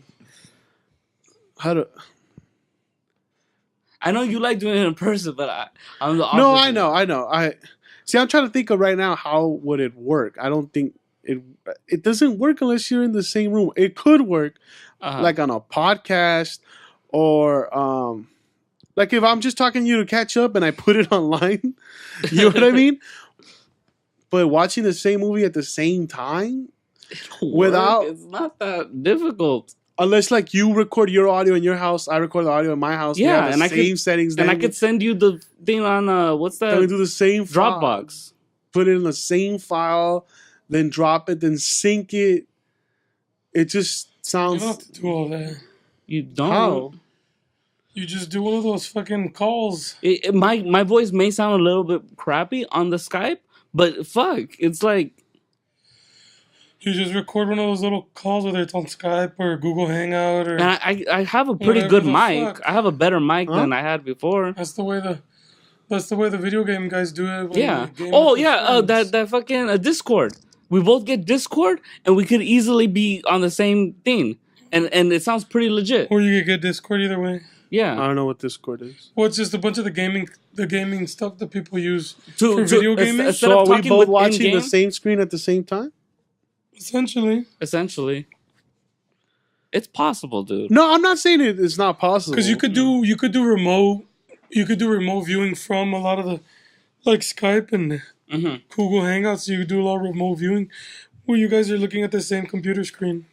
I know you like doing it in person, but I'm the opposite. No, I know. I'm trying to think of right now how would it work. I don't think it doesn't work unless you're in the same room. It could work like on a podcast or like if I'm just talking to you to catch up and I put it online. You know what I mean? But watching the same movie at the same time it's not that difficult. Unless like you record your audio in your house, I record the audio in my house. Yeah, and same settings. And I could send you the thing on what's that? Can we do the same Dropbox? Put it in the same file, then drop it, then sync it. It just sounds. You don't have to do all that. You don't. How? You just do one of those fucking calls. My voice may sound a little bit crappy on the Skype, but fuck, it's like. You just record one of those little calls, whether it's on Skype or Google Hangout or. And I have a pretty good mic. I have a better mic than I had before. That's the way the video game guys do it. Yeah. Oh yeah. That fucking Discord. We both get Discord, and we could easily be on the same thing, and it sounds pretty legit. Or you could get Discord either way. Yeah. I don't know what Discord is. Well, it's just a bunch of the gaming stuff that people use for video gaming. So are we both watching the same screen at the same time? Essentially, it's possible, dude. No, I'm not saying it's not possible. because you could do remote viewing from a lot of the like Skype and Google Hangouts. You could do a lot of remote viewing where you guys are looking at the same computer screen.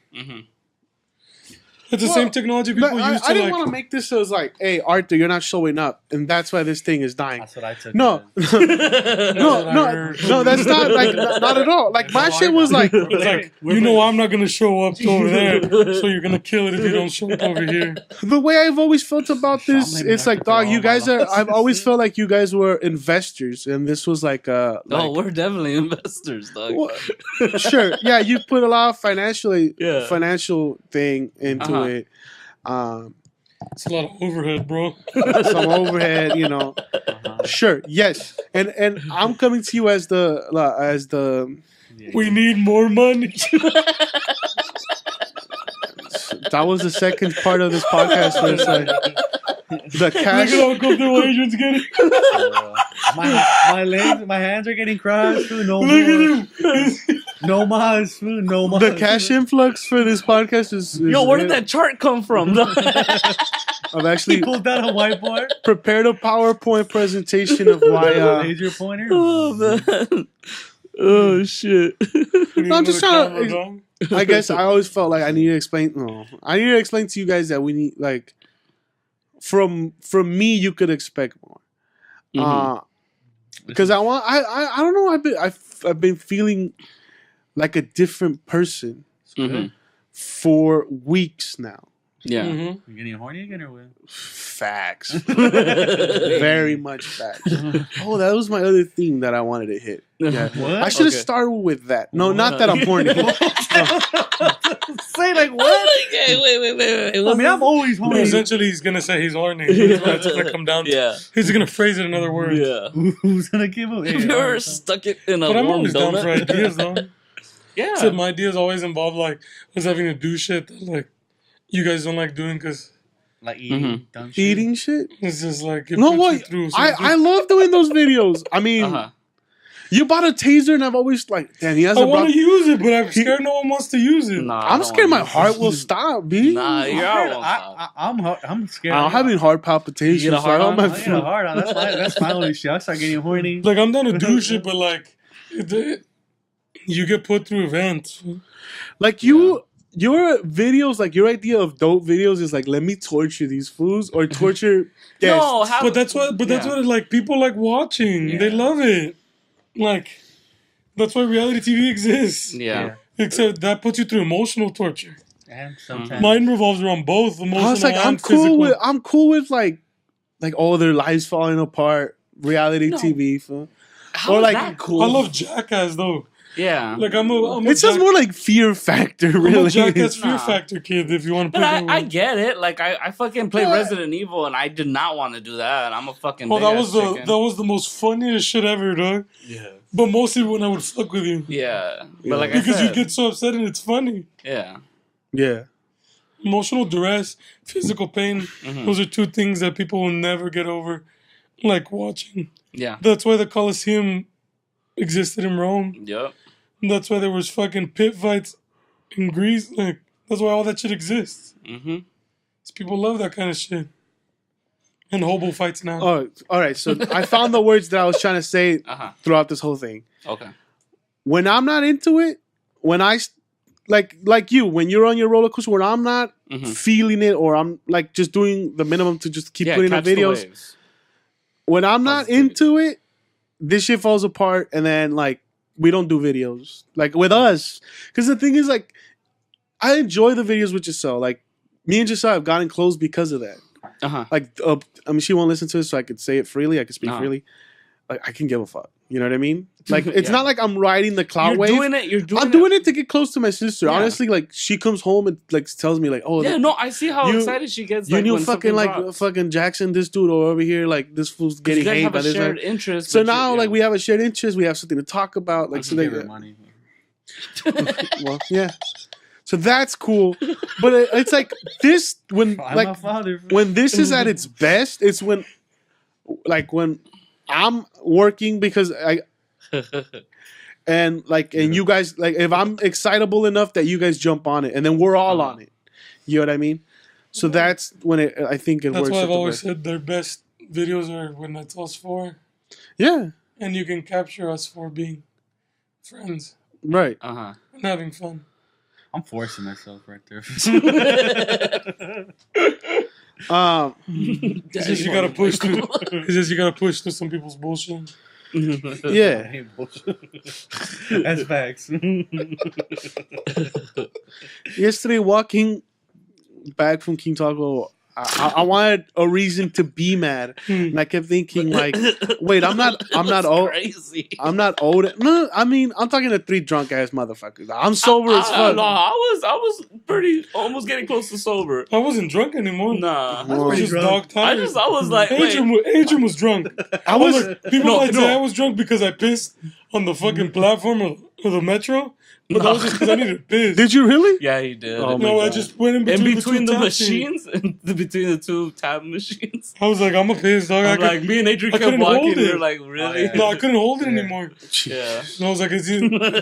It's the same technology people use to I didn't want to make this as like, hey, Arthur, you're not showing up, and that's why this thing is dying. That's what I took. No, no, that's not like not at all. Like my shit was like, It's like, I'm not gonna show up over there, so you're gonna kill it if you don't show up over here. the way I've always felt about this, it's like, dog, you guys are. I've always felt like you guys were investors, and this was like, oh, we're definitely investors, dog. Well, sure, yeah, you put a lot of financial thing into it. It's a lot of overhead, bro. Some overhead, Sure, yes, and I'm coming to you as the. We need more money. That was the second part of this podcast where it's like the cash. Look at how comfortable Adrian's getting. My legs, my hands are getting crossed. No more. No mas, food. No mas. The cash influx for this podcast is Yo, where did that chart come from? I've actually pulled out a whiteboard, prepared a PowerPoint presentation of why. Laser pointer. Oh man. Oh shit. No, I'm just trying to. I guess I always felt like I need to explain. No, I need to explain to you guys that we need like. From me, you could expect more. Because I don't know. I've been feeling like a different person for weeks now. Yeah. You getting horny again or what? Facts. Very much facts. Oh, that was my other theme that I wanted to hit. Yeah. What? I should have started with that. No, not that I'm horny. Say like what? Wait. I mean, I'm always horny. Essentially, he's gonna say he's horny. That's gonna come down to. Yeah. He's gonna phrase it in other words. Yeah. Who's gonna give him? Have you ever stuck it in a But I'm warm always down donut? for ideas, though. Yeah. Except my ideas always involve like us having to do shit that like you guys don't like doing because Like eating, dumb shit. Eating shit? it's just like it No, puts what? you through I love doing those videos. I mean, you bought a taser, and I've always like, damn, he I hasn't want brought. to use it, but I'm scared no one wants to use it. Nah, I'm scared my heart will stop, B. Nah, your heart won't stop. I'm scared. I'm having heart palpitations. You get a heart so I on? got I my get a hard on. That's my only shit. I start getting horny. Like I'm down to do shit, but like you get put through events. like you. Your videos, like your idea of dope videos, is like let me torture these fools or torture guests. No, But that's what like people like watching. Yeah. They love it. Like that's why reality TV exists. Yeah. Except that puts you through emotional torture. And sometimes Mine revolves around both emotional I was like, and physical. I'm cool with like like all their lives falling apart, reality TV. How Or is like that cool? I love Jackass though. Yeah. Like I'm a it's just more like Fear Factor, I'm a really. Jackass Fear Nah. Factor kid. If you want to But put it that way. I get it. Like I fucking played Yeah. Resident Evil and I did not want to do that. I'm a fucking Oh, big that ass was the chicken. that was the most funniest shit ever, dog. Yeah. But mostly when I would fuck with you. Yeah. But Yeah. like Because I you said, get so upset and it's funny. yeah. Yeah. Emotional duress, physical pain. Mhm. Those are two things that people will never get over. Like watching. Yeah. That's why the Colosseum existed in Rome. Yep. That's why there was fucking pit fights in Greece. Like that's why all that shit exists. Mm-hmm. 'Cause people love that kind of shit. And hobo fights now. Oh, all right. So I found the words that I was trying to say Uh-huh. throughout this whole thing. Okay. When I'm not into it, when like you, when you're on your roller coaster, when I'm not Mhm. feeling it, or I'm like just doing the minimum to just keep putting catch the videos. waves. When I'm not Positivity. into it, this shit falls apart, and then like we don't do videos like with us. Because the thing is, like, I enjoy the videos with Giselle. Like me and Giselle have gotten close because of that. Uh-huh. Like, I mean, she won't listen to it, so I could say it freely. I could speak Uh-huh. freely. Like, I can give a fuck. You know what I mean? Like, it's Yeah. not like I'm riding the cloud You're wave. doing it. You're doing I'm it. doing it to get close to my sister. Yeah. Honestly, like, she comes home and like tells me like, "Oh, Yeah, no, I see how You- excited she gets. you like, knew when fucking something like drops. fucking Jackson, this dude over here, like this fool's You getting guys hate have by a this." shared Like, interest. so but you- now, yeah. like, we have a shared interest. We have something to talk about. Like, so Give they, her money. well, yeah. So that's cool, but it's like this when I'm like my father. when this is at its best. It's when I'm working because and you guys, like, if I'm excitable enough that you guys jump on it, and then we're all on it. You know what I mean? So that's when I think it That's works. why at I've the always best. said their best videos are when it's us four. Yeah, And you can capture us four being friends right. Uh-huh. and having fun. I'm forcing myself right there. It's just you gotta push through. It's just you gotta push through some people's bullshit. Yeah. That's facts. Yesterday, walking back from King Taco, I wanted a reason to be mad, and I kept thinking, like, wait, I'm not old. Crazy. I'm not old. No, I mean, I'm talking to 3 drunk ass motherfuckers. I'm sober as fuck. No, I was pretty almost getting close to sober. I wasn't drunk anymore. Nah. I was just dog I tired. was like, wait. Adrian was drunk. I was. People No, might say no. I was drunk because I pissed on the fucking platform of the metro, but that was just because I needed to piss. Did you really? Yeah, he did. Oh my No, I God. just went in in between, between the two taxis. machines, between the 2 tab machines. I was like, I'm a piss dog. I'm like, me and Adrian I kept couldn't walking. hold And it. we're like, really? yeah. No, I couldn't hold it anymore. Yeah. And I was like, it's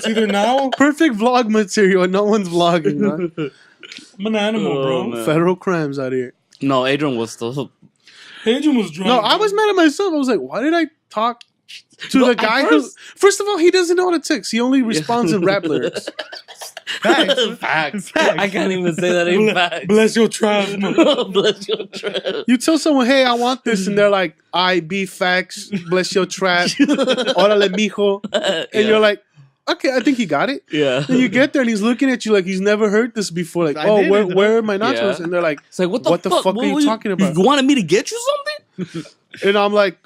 either now. Perfect vlog material, and no one's vlogging. Man. I'm an animal, Oh, bro. man. Federal crimes out here. No, Adrian was still. Adrian was drunk. No, I was mad at myself. I was like, why did I talk to No, the at guy first- who? First of all, he doesn't know how to text. He only responds in rap lyrics. Facts. I can't even say that ain't facts. Bless your tribe, man. Bless your trip. You tell someone, "Hey, I want this," and they're like, "I be facts. Bless your trap. Órale, mijo." And you're like, "Okay, I think he got it." Yeah. Then you get there and he's looking at you like he's never heard this before. Like, I "Oh, didn't, where are my nachos?" Yeah. And they're like, It's like, what the fuck? are you talking about? You wanted me to get you something? And I'm like,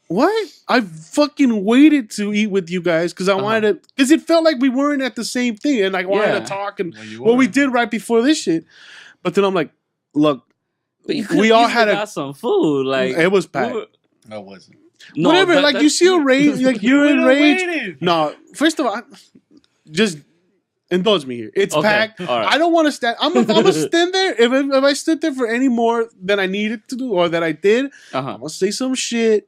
"What? I fucking waited to eat with you guys because I wanted to, because it felt like we weren't at the same thing, and I wanted Yeah. to talk and Well, you what we were. did right before this shit." But then I'm like, "Look, But you we all had got some food. Like it was packed. No, it wasn't. No, Whatever, that- like you that's- see a rage, like you're We done enraged. waited. No, first of all, just indulge me here. It's Okay, packed. all right. I don't want to stand. I'm gonna stand there. If I stood there for any more than I needed to do or that I did, Uh-huh. I'm gonna say some shit.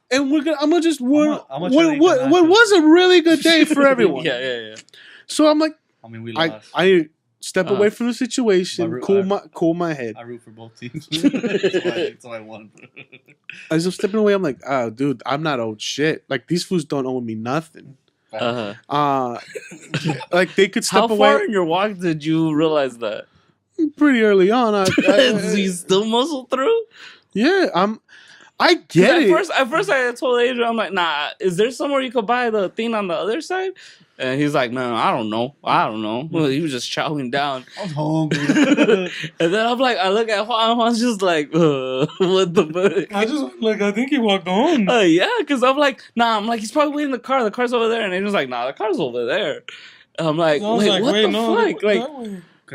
And I'm gonna just I'm gonna try to eat what the nachos. was a really good day for everyone. Yeah. So I'm like, I mean, we I lost. I step away from the situation, My- cool my head. I root for both teams. That's why I won. As I'm stepping away, I'm like, oh, dude, I'm not owed shit. Like these fools don't owe me nothing. Uh-huh. Like they could How step far away in your walk did you realize that? pretty early on. You still muscle through? Yeah, I get it. At first I told Adrian, I'm like, nah, is there somewhere you could buy the thing on the other side? And he's like, "Man, I don't know. Well, he was just chowing down." I was hungry. And then I'm like, I look at Juan. Juan's just like, what the fuck? I think he walked home. Yeah, because I'm like, nah. I'm like, he's probably waiting in the car. The car's over there. And he was like, nah, the car's over there. And I'm like, what the fuck? Like,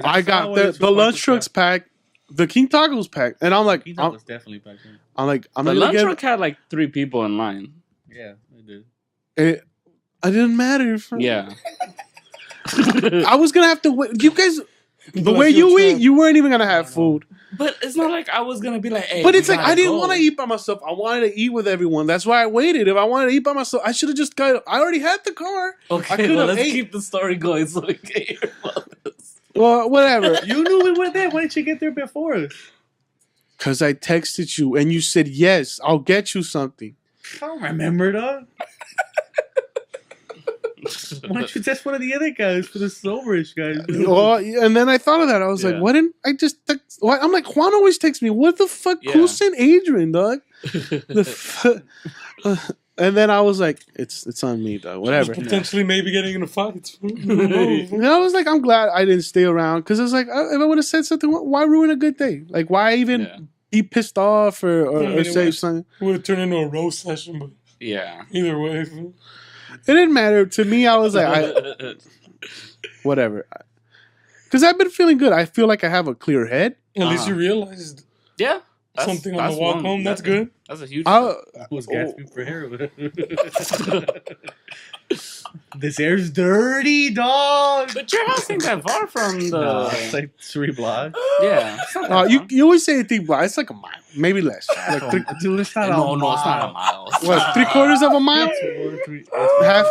I got the lunch trucks packed, the King Tacos packed, and I'm like, King Tacos definitely packed. I'm the not gonna lunch get truck had like 3 people in line. Yeah, it did. it. I didn't matter. Yeah. I was gonna have to wait. You guys, the way you eat, you weren't even gonna have food. But it's not like I was gonna be like, hey. But it's like I didn't want to eat by myself. I wanted to eat with everyone. That's why I waited. If I wanted to eat by myself, I should have just got. I already had the car. Okay, well, let's keep the story going so we can hear about this. Well, whatever. You knew we went there. Why didn't you get there before us? Because I texted you and you said yes. I'll get you something. I don't remember, dog. Why don't you text one of the other guys for the soberish guys? Well, and then I thought of that. I was like, why didn't I just text? Why? I'm like, Juan always texts me. What the fuck? Who sent Adrian, dog? And then I was like, it's on me, dog. Whatever. Potentially maybe getting in a fight. And I was like, I'm glad I didn't stay around. Because I was like, if I would have said something, why ruin a good day? Like, why even be pissed off or say something? It would have turned into a roast session, but either way. It didn't matter. To me, I was like, whatever. Because I've been feeling good. I feel like I have a clear head. At least you realized something on the walk home. That's good. That's a huge I was gasping for heroin. This air's dirty, dog. But your house ain't that far from the... No, it's like 3 blocks. Yeah. You always say 3 blocks. It's like a mile. Maybe less. Like Dude, it's not No, it's not a mile. What, 3/4 of a mile? Half?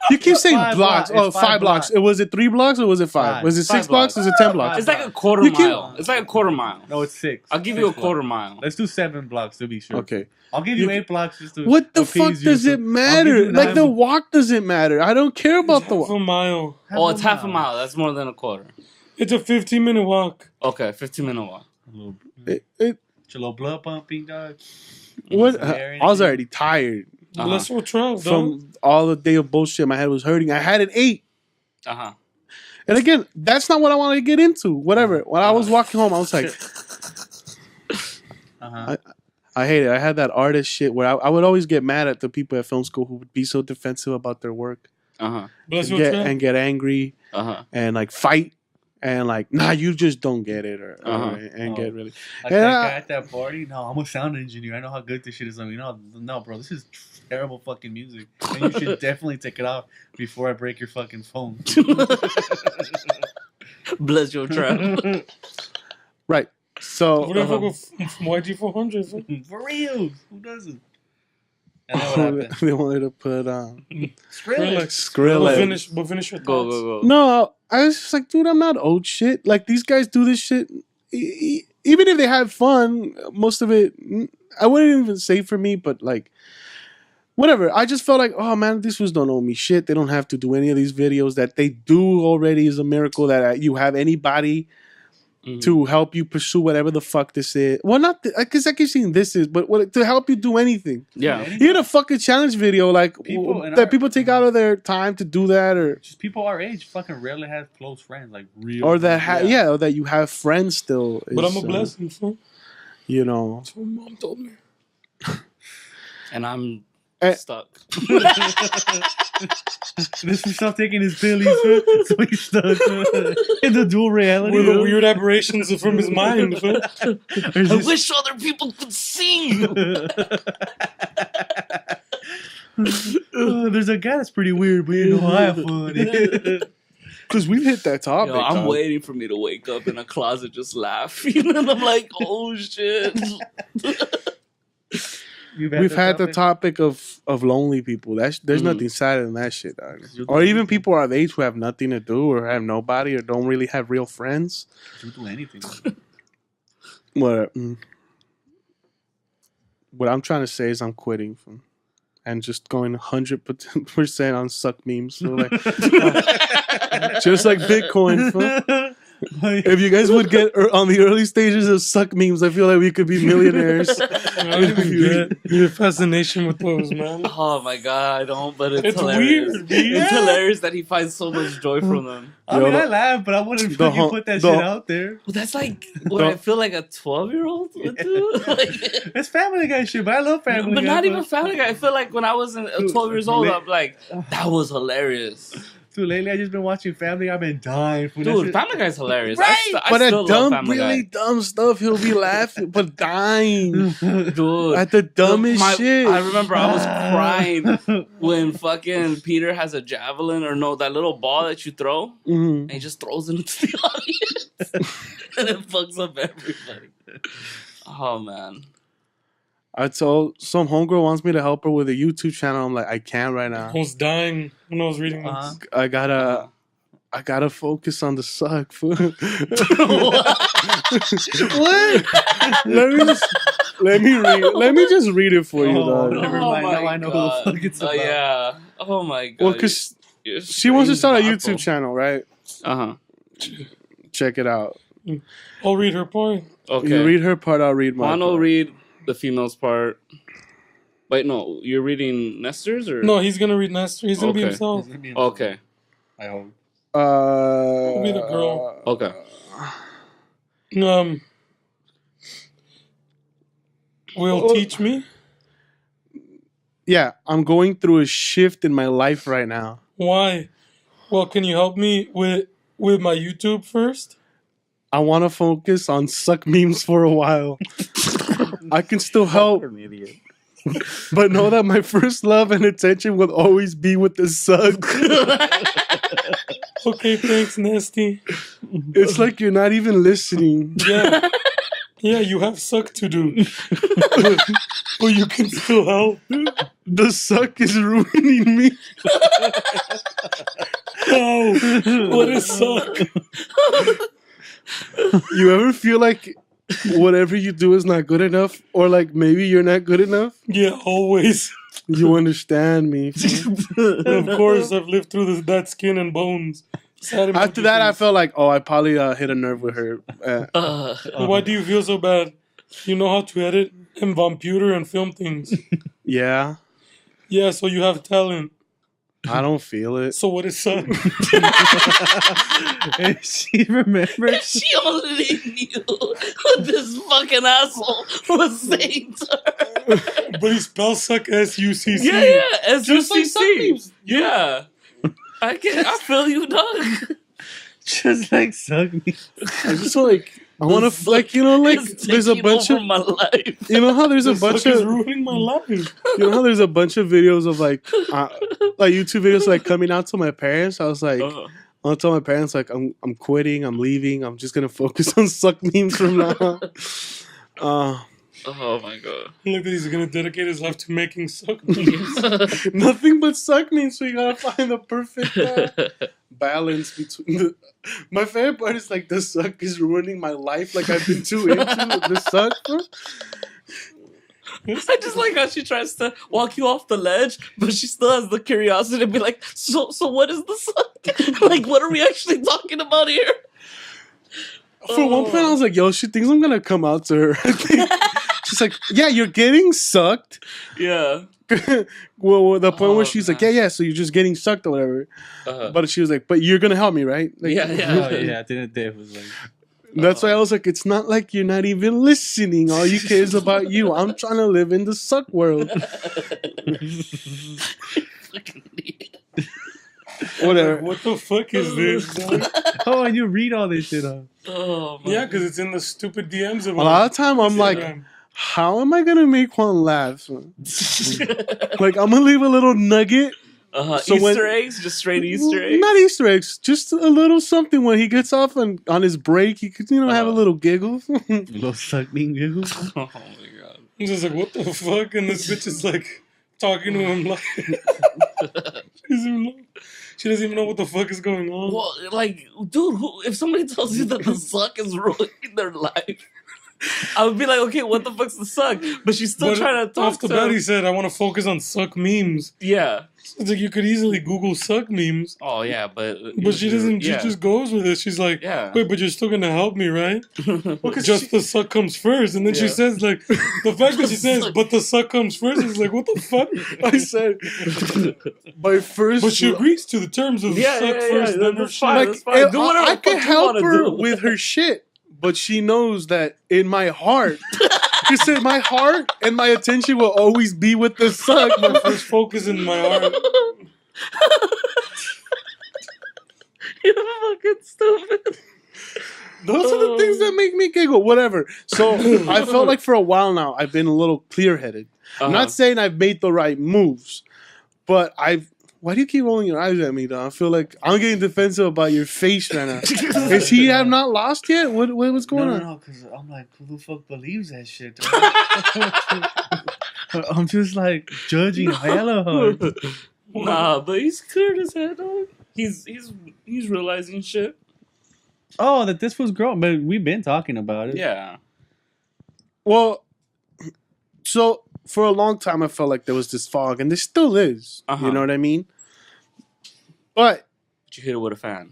You keep saying blocks. It's 5 blocks. Was it 3 blocks or was it 5? Was it 6 blocks or was it 10 blocks? It's like a quarter mile. It's like a quarter mile. No, it's 6. I'll give you a quarter mile. Let's do 7 blocks to be sure. Okay. I'll give you 8 blocks just to. What the fuck does it matter? Like the walk doesn't matter. I don't care about the walk. Half a mile. Oh, it's half a mile. That's more than a quarter. It's a 15-minute walk. Okay, 15-minute walk. It's a little blood pumping, dog. What? I was already tired. Let's go try from all the day of bullshit. My head was hurting. I had an 8. And again, that's not what I wanted to get into. Whatever. When I was walking home, I was like, I hate it. I had that artist shit where I would always get mad at the people at film school who would be so defensive about their work and get angry and like fight and like, nah, you just don't get it and get really. Like that guy at that party. No, I'm a sound engineer. I know how good this shit is. I mean, no, bro, this is terrible fucking music, and you should definitely take it off before I break your fucking phone. Bless your trap. Right. So what if I go from YG 400? For real, who doesn't? And then what happened? They wanted to put Skrillex. We'll finish your thoughts. Go. No, I was just like, dude, I'm not old shit. Like these guys do this shit. Even if they have fun, most of it, I wouldn't even say for me, but like, whatever. I just felt like, oh man, these fools don't owe me shit. They don't have to do any of these videos. That they do already is a miracle. That you have anybody to help you pursue whatever the fuck this is. Well, not because I keep saying this is, but to help you do anything. Yeah, even a fucking challenge video, like people take out of their time to do that, or just people our age fucking rarely have close friends, like real. Or that or that you have friends still. But I'm a blessing, so. You know. That's what mom told me. And I'm stuck. This is stop taking his pillies, so he's stuck in the dual reality. With the weird aberrations from his mind. I wish other people could see you. There's a guy that's pretty weird, but you know, I have fun. Because we've hit that topic. I'm waiting for me to wake up in a closet just laughing. And I'm like, oh shit. We've had the topic of lonely people. There's nothing sadder than that shit, dog. Or even people our age who have nothing to do or have nobody or don't really have real friends. Don't do anything. What I'm trying to say is I'm quitting and just going 100% on suck memes. So like, just like Bitcoin. If you guys would get on the early stages of suck memes, I feel like we could be millionaires. I don't even get your fascination with those, man. Oh my god, I don't. But it's It's hilarious. weird, dude. It's hilarious that he finds so much joy from them. I Yo, mean, the- I laugh, but I wouldn't the fucking hu- put that the- shit out there. Well, that's like what I feel like a 12-year-old would do. Like, It's Family Guy shit, but I love Family but Guy. not even Family Guy. I feel like when I was 12 years old, I'm like, that was hilarious. Dude, lately I just been watching Family Guy. I've been dying for that Dude, shit. Family Guy's hilarious. Right, I but still at love dumb, Family really Guy. dumb stuff, he'll be laughing, but dying Dude, at the dumbest shit. I remember I was crying when fucking Peter has a javelin or no, that little ball that you throw, Mhm. and he just throws it into the audience, and it fucks up everybody. Oh man, I told some homegirl wants me to help her with a YouTube channel. I'm like, I can't right now. I was dying when I was reading this. I gotta focus on the suck. Fool. What? Let me just read it for you, Oh, dog. never mind. Now I know who the fuck it's about. Yeah. Oh my god. Well, cause she wants to start a YouTube channel, right? Uh huh. Check it out. I'll read her part. Okay. You read her part, I'll read mine. Mono read the female's part. Wait, no, you're reading Nestor's or No, he's gonna read Nestor. He's gonna be Okay. himself. Okay. I hope. I'll be the girl. Okay. Will teach me Yeah, I'm going through a shift in my life right now. why. Well, can you help me with my YouTube first? I want to focus on suck memes for a while. I can still help, but know that my first love and attention will always be with the suck. Okay, thanks, Nasty. It's like you're not even listening. Yeah. Yeah, you have suck to do. But you can still help. The suck is ruining me. Oh, what is suck? You ever feel like whatever you do is not good enough? Or like maybe you're not good enough? Yeah, always. You understand me. Of course, I've lived through that skin and bones. After that, I felt like, oh, I probably hit a nerve with her. Why do you feel so bad? You know how to edit and computer and film things. Yeah, Yeah, so you have talent. I don't feel it. So what is suck? She remembered. She only knew what this fucking asshole was saying to her. But he spells suck S-U-C-C. Yeah, as you Just like suck memes. Yeah. I feel you, dog. Just like suck me. I just feel like I want to, like, you know, like It's there's a taking bunch over of, my life. you know how there's a This bunch suck is of, ruining my life. you know how there's a bunch of videos of like YouTube videos like coming out to my parents. I was like, I'll tell my parents like I'm quitting, I'm leaving, I'm just gonna focus on suck memes from now on. Oh my god. Look, he's gonna dedicate his life to making suck memes. Nothing but suck memes, so you gotta find the perfect balance between the. My favorite part is like the suck is ruining my life. Like I've been too into the suck. Bro. I just like how she tries to walk you off the ledge, but she still has the curiosity to be like, so what is the suck? Like, what are we actually talking about here? For one point, I was like, "Yo, she thinks I'm gonna come out to her." I think she's like, "Yeah, you're getting sucked." Yeah. Well, the point Oh, where she's like, "Yeah, so you're just getting sucked or whatever." But she was like, "But you're gonna help me, right?" Like, Yeah. Oh yeah, at the end of the day, it was like. That's why I was like, it's not like you're not even listening. All you care is about you. I'm trying to live in the suck world. Whatever. What the fuck is this? dog? Oh, and you read all this shit, huh? Oh my Yeah, because it's in the stupid DMs of A lot of time I'm like, Instagram. how am I gonna make Juan laugh? Like I'm gonna leave a little nugget. So Easter eggs, just straight Easter eggs. Not Easter eggs, just a little something when he gets off on his break. He could, have a little giggle. Little suck me giggle. Oh my god. I'm just like, what the fuck? And this bitch is like talking to him like she doesn't even know what the fuck is going on. Well, like, dude, if somebody tells you that the suck is ruining their life, I would be like, okay, what the fuck's the suck? But she's still But trying to talk off the to bat, him. he said, I want to focus on suck memes. Yeah. It's like you could easily Google suck memes. Oh, yeah, but But she doesn't. Yeah. She just goes with it. She's like, Yeah. wait, but you're still gonna help me, right? Well, 'cause Just the suck comes first, and then she Yeah. says like, the fact that she says, but the suck comes first is like, what the fuck? I said my first. But she agrees to the terms of Yeah, suck yeah, first, yeah, then her that's shit. fine. like That's fine. Do whatever I the can fuck you help wanna her do. with her shit, but she knows that in my heart, she said my heart and my attention will always be with the suck. My first focus in my heart. You're fucking stupid. Those are the things that make me giggle. Whatever. So I felt like for a while now I've been a little clear-headed. I'm Uh-huh. not saying I've made the right moves, but I've. Why do you keep rolling your eyes at me, though? I feel like I'm getting defensive about your face right now. Is he have not lost yet? What's going on? No, because I'm like, who the fuck believes that shit? I'm just like judging hella hard. Nah, but he's cleared his head, dog. He's realizing shit. Oh, that this was growing, but we've been talking about it. Yeah. Well, so for a long time I felt like there was this fog, and there still is. Uh-huh. You know what I mean? But But you hit it with a fan.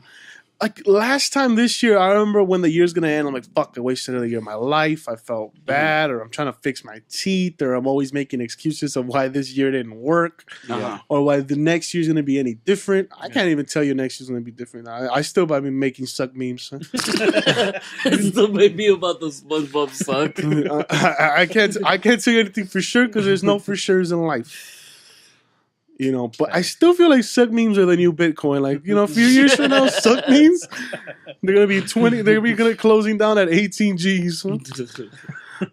like last time this year, I remember when the year's gonna end, I'm like, fuck, I wasted another year of my life. I felt bad, or I'm trying to fix my teeth, or I'm always making excuses of why this year didn't work, Uh-huh. or why the next year's gonna be any different. I can't even tell you next year's gonna be different. I still might be making suck memes. It's still maybe about the SpongeBob suck. I can't tell you anything for sure because there's no for sure's in life. You know, but I still feel like suck memes are the new Bitcoin. Like, you know, a few years from now, suck memes, they're gonna be 20. They're gonna be closing down at 18 G's.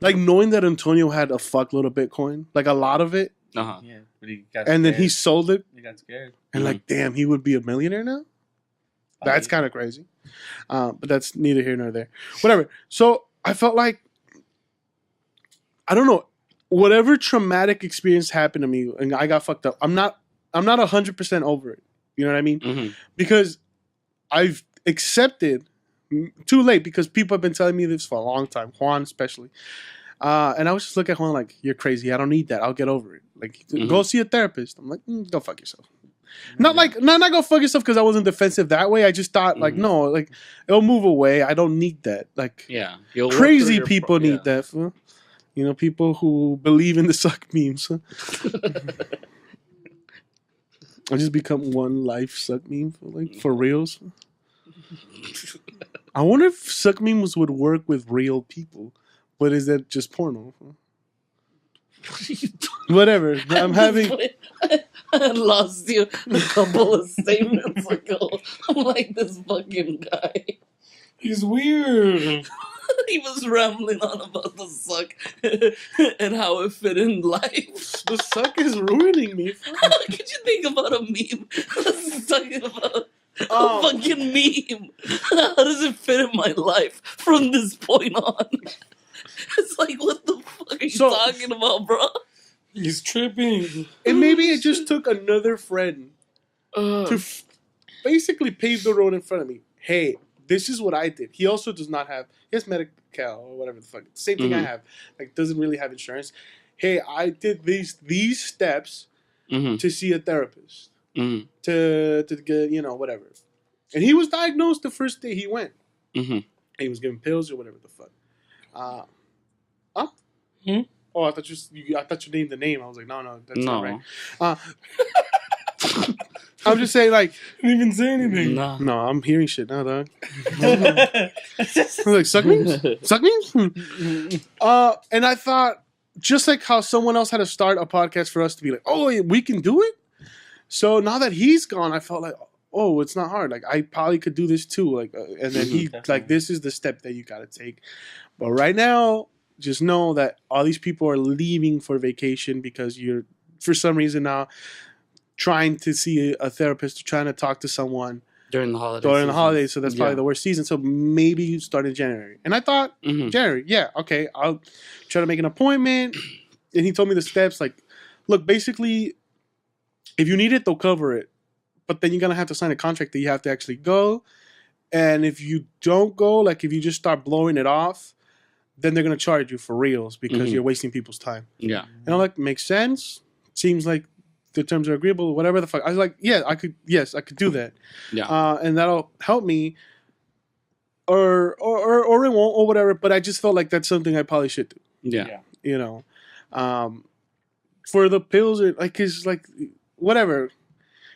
Like knowing that Antonio had a fuckload of Bitcoin, like a lot of it, Uh-huh. Yeah, but he got and then he scared. sold it, He got scared. and like, damn, he would be a millionaire now. That's kind of crazy. But that's neither here nor there. Whatever. So I felt like, I don't know, whatever traumatic experience happened to me and I got fucked up, I'm not 100% over it. You know what I mean? Mm-hmm. Because I've accepted too late, because people have been telling me this for a long time, Juan especially. And I was just looking at Juan like, you're crazy. I don't need that. I'll get over it. Like, go see a therapist. I'm like, go fuck yourself. Not go fuck yourself because I wasn't defensive that way. I just thought like, no, like it'll move away. I don't need that. Like, Yeah. You'll work crazy through your people need yeah. that. Fool. You know, people who believe in the suck memes. Huh? I just become one life suck meme for reals. I wonder if suck memes would work with real people, but is that just porno? Whatever. I'm having. I lost you a couple of statements ago. I'm like, this fucking guy. He's weird. He was rambling on about the suck and how it fit in life. The suck is ruining me. Could you think about a meme that's talking about Oh. a fucking meme? How does it fit in my life from this point on? It's like, what the fuck are you So- talking about, bro? He's tripping. And maybe it just took another friend to basically pave the road in front of me. Hey, this is what I did. He also does not have, he has Medi-Cal or whatever the fuck. Same thing I have. Like, doesn't really have insurance. Hey, I did these steps to see a therapist. To get, you know, whatever. And he was diagnosed the first day he went. He was given pills or whatever the fuck. Oh, I thought you named the name. I was like, no, that's not right. I'm just saying, like, Didn't even say anything. Nah. no, I'm hearing shit now, dog. I was like, suck memes? Suck memes? And I thought, just like how someone else had to start a podcast for us to be like, oh, we can do it. So now that he's gone, I felt like, oh, it's not hard. Like, I probably could do this too. Like, and then he, like, this is the step that you got to take. But right now, just know that all these people are leaving for vacation because you're, for some reason now, trying to see a therapist, trying to talk to someone During the holidays. during the holidays. So that's probably the worst season. So maybe you start in January. And I thought, January, yeah, okay, I'll try to make an appointment. And he told me the steps. Like, look, basically, if you need it, they'll cover it. But then you're going to have to sign a contract that you have to actually go. And if you don't go, like if you just start blowing it off, then they're gonna charge you for reals because you're wasting people's time. Yeah. And I'm like, makes sense. Seems like the terms are agreeable. Whatever the fuck. I was like, yeah, I could do that. Yeah. And that'll help me. Or it won't or whatever. But I just felt like that's something I probably should do. Yeah. You know, for the pills, or like, cause like whatever.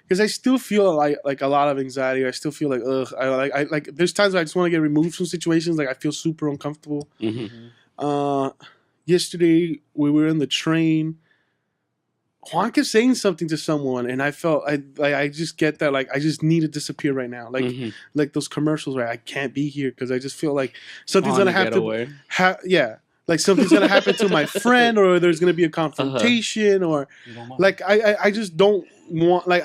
Because I still feel like a lot of anxiety. I still feel like ugh. I like. There's times I just want to get removed from situations. Like I feel super uncomfortable. Yesterday we were in the train. Juan kept saying something to someone, and I felt I just get that like I just need to disappear right now. Like those commercials where I can't be here because I just feel like something's gonna have to. Like something's gonna happen to my friend, or there's gonna be a confrontation, or like I just don't want like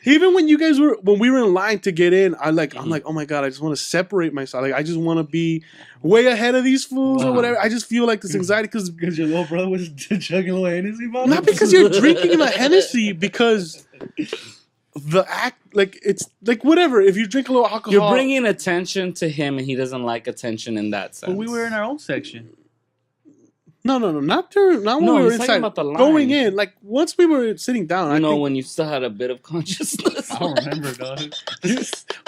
even when we were in line to get in, I'm like, oh my god, I just want to separate myself. Like I just want to be way ahead of these fools or whatever. I just feel like this anxiety because your little brother was chugging a little Hennessy bottle. Not because you're drinking the Hennessy, because the act, like it's like whatever. If you drink a little alcohol, you're bringing attention to him, and he doesn't like attention in that sense. But we were in our own section. No, not when we were inside. About the line. Going in, like once we were sitting down. I know when you still had a bit of consciousness. I don't remember, dog.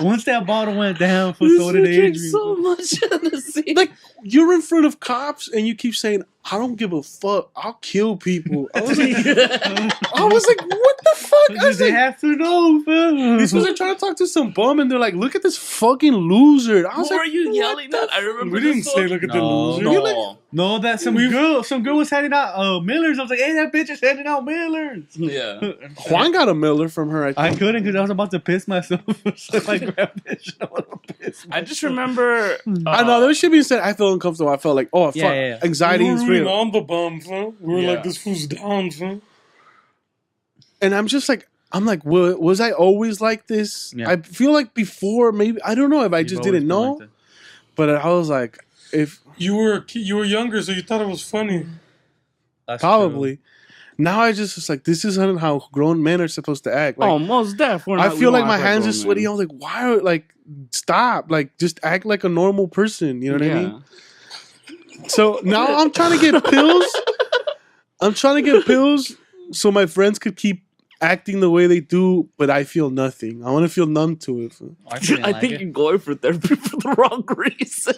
Once that bottle went down, so did Adrian. So much Hennessy. Like you're in front of cops and you keep saying, "I don't give a fuck. I'll kill people." I was like, what the fuck? I was They like, have to know, fam. this was like trying to talk to some bum, and they're like, "Look at this fucking loser." I was What like, are you yelling at? I remember. We didn't say look at the loser. No, that some girl was handing out Millers. I was like, hey, that bitch is handing out Millers. Yeah. Juan got a Miller from her. I couldn't because I was about to piss myself. So I grabbed that shit. I just remember. I know there should be said. I felt uncomfortable. I felt like, oh fuck, anxiety We is were really real. on the bum, fam. We were like, this fool's down, fam. And I'm just like, was I always like this? Yeah. I feel like before, maybe I don't know if I just didn't know, but I was like, if You were younger, so you thought it was funny. That's probably. Now I just like, this isn't how grown men are supposed to act. Like, most definitely. I feel like my hands are sweaty. I was like, why? Like, stop! Like, just act like a normal person. You know what I mean? So now I'm trying to get pills. So my friends could keep acting the way they do, but I feel nothing. I want to feel numb to it. I think you're going for therapy for the wrong reason.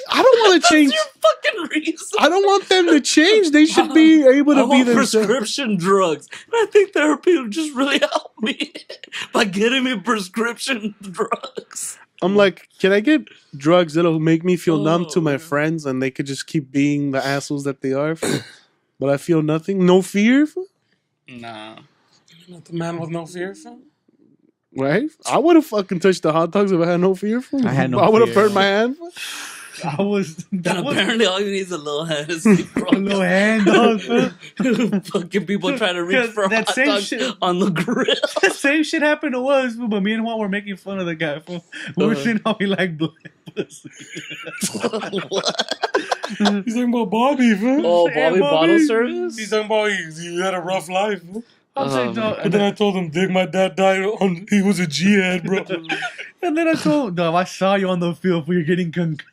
I don't want to change. That's your fucking reason. I don't want them to change. They should be able to be themselves. Prescription drugs. And I think therapy would just really help me by getting me prescription drugs. I'm like, can I get drugs that'll make me feel numb to my friends, and they could just keep being the assholes that they are, but I feel nothing, no fear. Nah. You're not the man with no fear, fam. Right? I would have fucking touched the hot dogs if I had no fear for them. I had no I would have fear. burned my hand. Apparently all you need is a little Hennessy, bro. A little hand, dog. Fucking people trying to reach for that hot same dogs shit- on the grill. The same shit happened to us, but me and Juan were making fun of the guy. We were saying how he liked black pussy. He's talking about Bobby, fam. Oh, Hey, Bobby Bottle Service? He's talking about he had a rough life. Fam. I'm saying, dog, But then I told him, Dick, my dad died on. He was a G-head, bro. and then I told him, dog, I saw you on the field where you're getting concussed.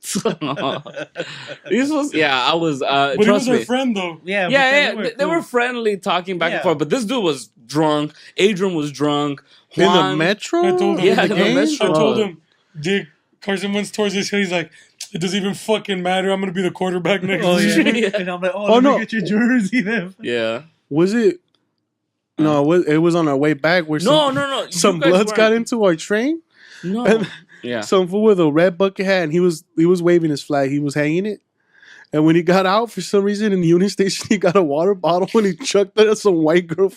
This was, I was, But he trust was our me. friend, though. Yeah, They were friendly, talking back and forth, but this dude was drunk. Adrian was drunk. In the Juan, metro? I told him. Yeah, In the in the game? metro. I told him, Dick, Carson went towards his hill. He's like, it doesn't even fucking matter. I'm going to be the quarterback next Oh, year. yeah. And I'm like, let me get your jersey then. Yeah. Was it? No, it was on our way back where No. some You guys bloods got weren't- into our train. No. And Yeah. some fool with a red bucket hat, and he was waving his flag. He was hanging it. And when he got out, for some reason, in the Union Station, he got a water bottle and he chucked it at some white girl.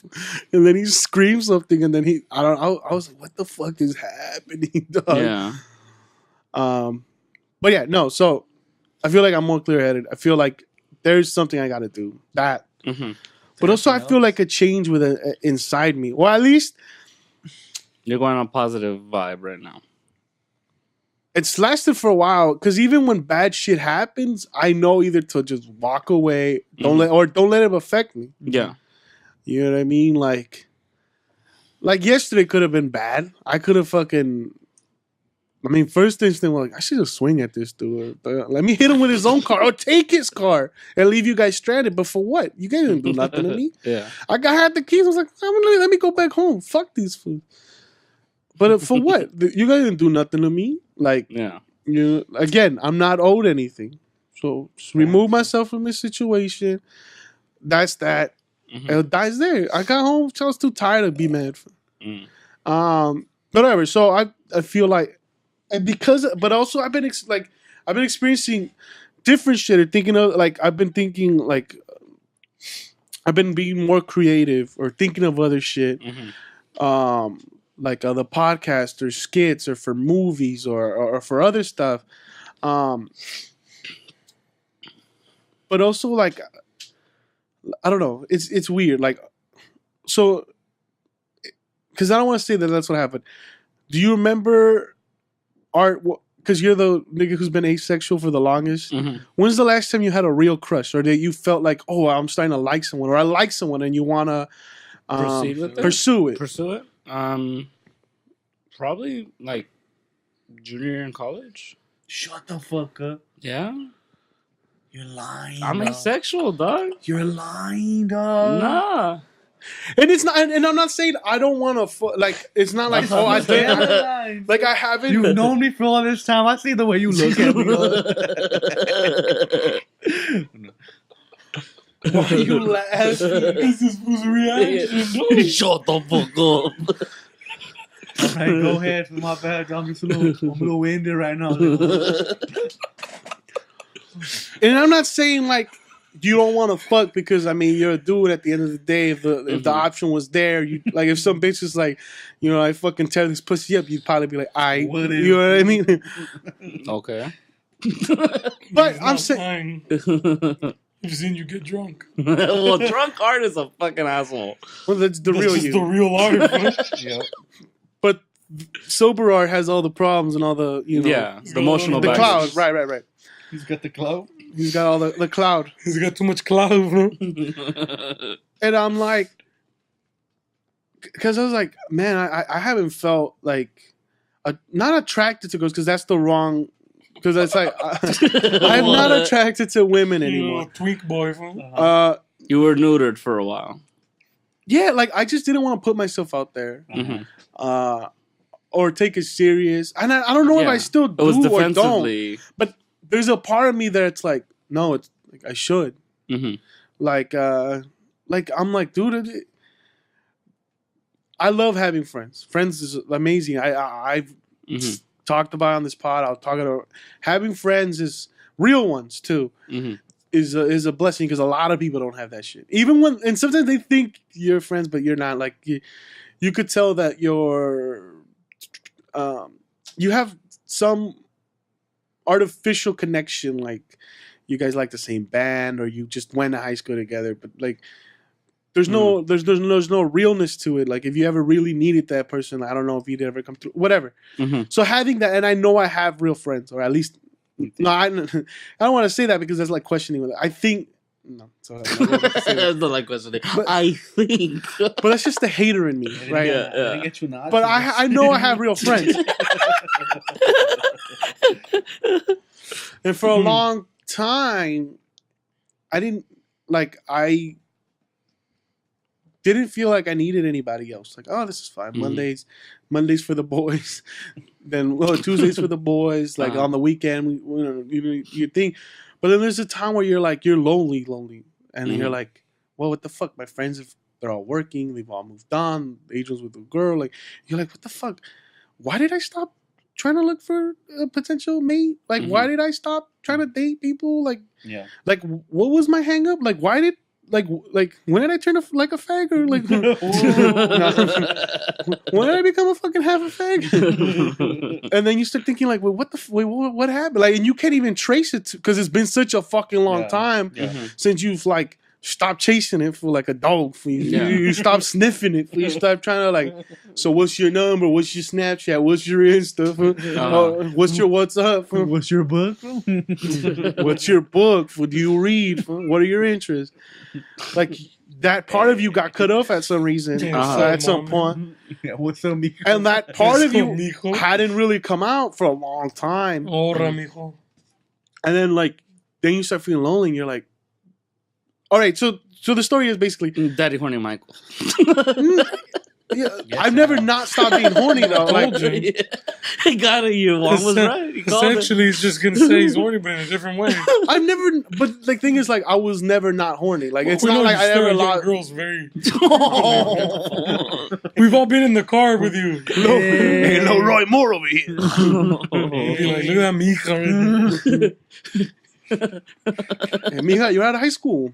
And then he screamed something, and then I was like, what the fuck is happening, dog? Yeah. But yeah, no, so I feel like I'm more clear-headed. I feel like there's something I got to do. That. Mm-hmm. But also, I feel like a change inside me. Or at least You're going on a positive vibe right now. it's lasted for a while. Because even when bad shit happens, I know either to just walk away, don't let it affect me. Yeah. You know what I mean? Like yesterday could have been bad. I could have fucking I mean, first instinct was like, I should just swing at this dude. Let me hit him with his own car or take his car and leave you guys stranded. But for what? You guys didn't do nothing to me. Yeah. I had the keys. I was like, let me go back home. Fuck these fools. But for what? You guys didn't do nothing to me. Like, Yeah. Again, I'm not owed anything. So just remove myself from this situation. That's that. It dies there. I got home. I was too tired to be mad. Whatever. So I feel like, and but also I've been experiencing different shit. Or thinking of like I've been thinking like I've been being more creative or thinking of other shit. Like other podcasts or skits or for movies or for other stuff. But also like I don't know. It's weird. Like so because I don't want to say that that's what happened. Do you remember Art? Because you're the nigga who's been asexual for the longest. When's the last time you had a real crush, or that you felt like, oh, I'm starting to like someone, or I like someone, and you wanna pursue it? Pursue it. Probably like junior year in college. Shut the fuck up. Yeah. You're lying. I'm dog. asexual, dog. You're lying, dog. Nah. And it's not, and I'm not saying I don't want to. Like it's not like I did. Like I haven't. You've known me for all this time. I see the way you look at me. Why are you laughing? This is his reaction. Shut the fuck up. All right, go ahead. My bad. I'm just a little winded right now. And I'm not saying like you don't want to fuck because I mean you're a dude. At the end of the day, if the option was there, you like if some bitch is like, I fucking tear this pussy up, you'd probably be like, you know what I mean? Okay. But I'm saying. I've seen you get drunk. Well, drunk Art is a fucking asshole. Well, that's the real Just you. the real Art. Yep. But sober Art has all the problems and all the the emotional the baggage. cloud. Right. He's got the clout. He's got all the cloud. He's got too much cloud, bro. And I'm like, because I was like, man, I haven't felt like not attracted to girls because that's the wrong. Because it's like I'm not attracted to women anymore. Twink boy. Bro. You were neutered for a while. Yeah, like I just didn't want to put myself out there, or take it serious. And I don't know if I still do it was or defensively. don't. But there's a part of me that's like, no, it's like I should. Like I'm like, dude, I love having friends. Friends is amazing. I've talked about it on this pod. I'll talk about having friends is real ones too. Is a blessing because a lot of people don't have that shit. Even when and sometimes they think you're friends, but you're not. Like you could tell that you have some artificial connection, like you guys like the same band or you just went to high school together. But like there's no realness to it. Like if you ever really needed that person, I don't know if you'd ever come through. Whatever. So having that, and I know I have real friends, or at least. No, I don't want to say that because that's like questioning. I think no, so I That's not like questioning. I think, but that's just the hater in me, right? Yeah. Get you an But I know I have real friends, and for a long time, I didn't feel like I needed anybody else. Like, oh, this is fine. Mondays for the boys. Then Tuesdays for the boys. Like on the weekend, you think. But then there's a time where you're like you're lonely, and you're like, well, what the fuck? My friends, they're all working. They've all moved on. Adrian's with a girl. Like you're like, what the fuck? Why did I stop trying to look for a potential mate? Like, why did I stop trying to date people? Like, like what was my hang up? Like, why did like when did I turn like a fag or like when did I become a fucking half a fag? And then you start thinking like, well, what happened? Like, and you can't even trace it because it's been such a fucking long time since you've like stopped chasing it for like a dog. You stop sniffing it. You stop trying to like. So what's your number? What's your Snapchat? What's your Insta? What's your WhatsApp? What's your book? What's your book? What do you read? What are your interests? Like that part of you got cut off at some reason. At some point. Yeah, what's up, mijo? And that part of you Mijo. hadn't really come out for a long time. Ora, mijo. And then then you start feeling lonely and you're like, all right, so the story is basically, Daddy Horny Michael. yeah, I've never not stopped being horny though. Like, He got it. You one was right. He called it. Essentially, he's just gonna say he's horny, but in a different way. I've never, but the thing is, like, I was never not horny. Like, it's We not know like you I stare ever at young lost. girls very. We've all been in the car with you. Hey, no Roy Moore over here. Be like, look at that mija. Hey, mija, you're out of high school.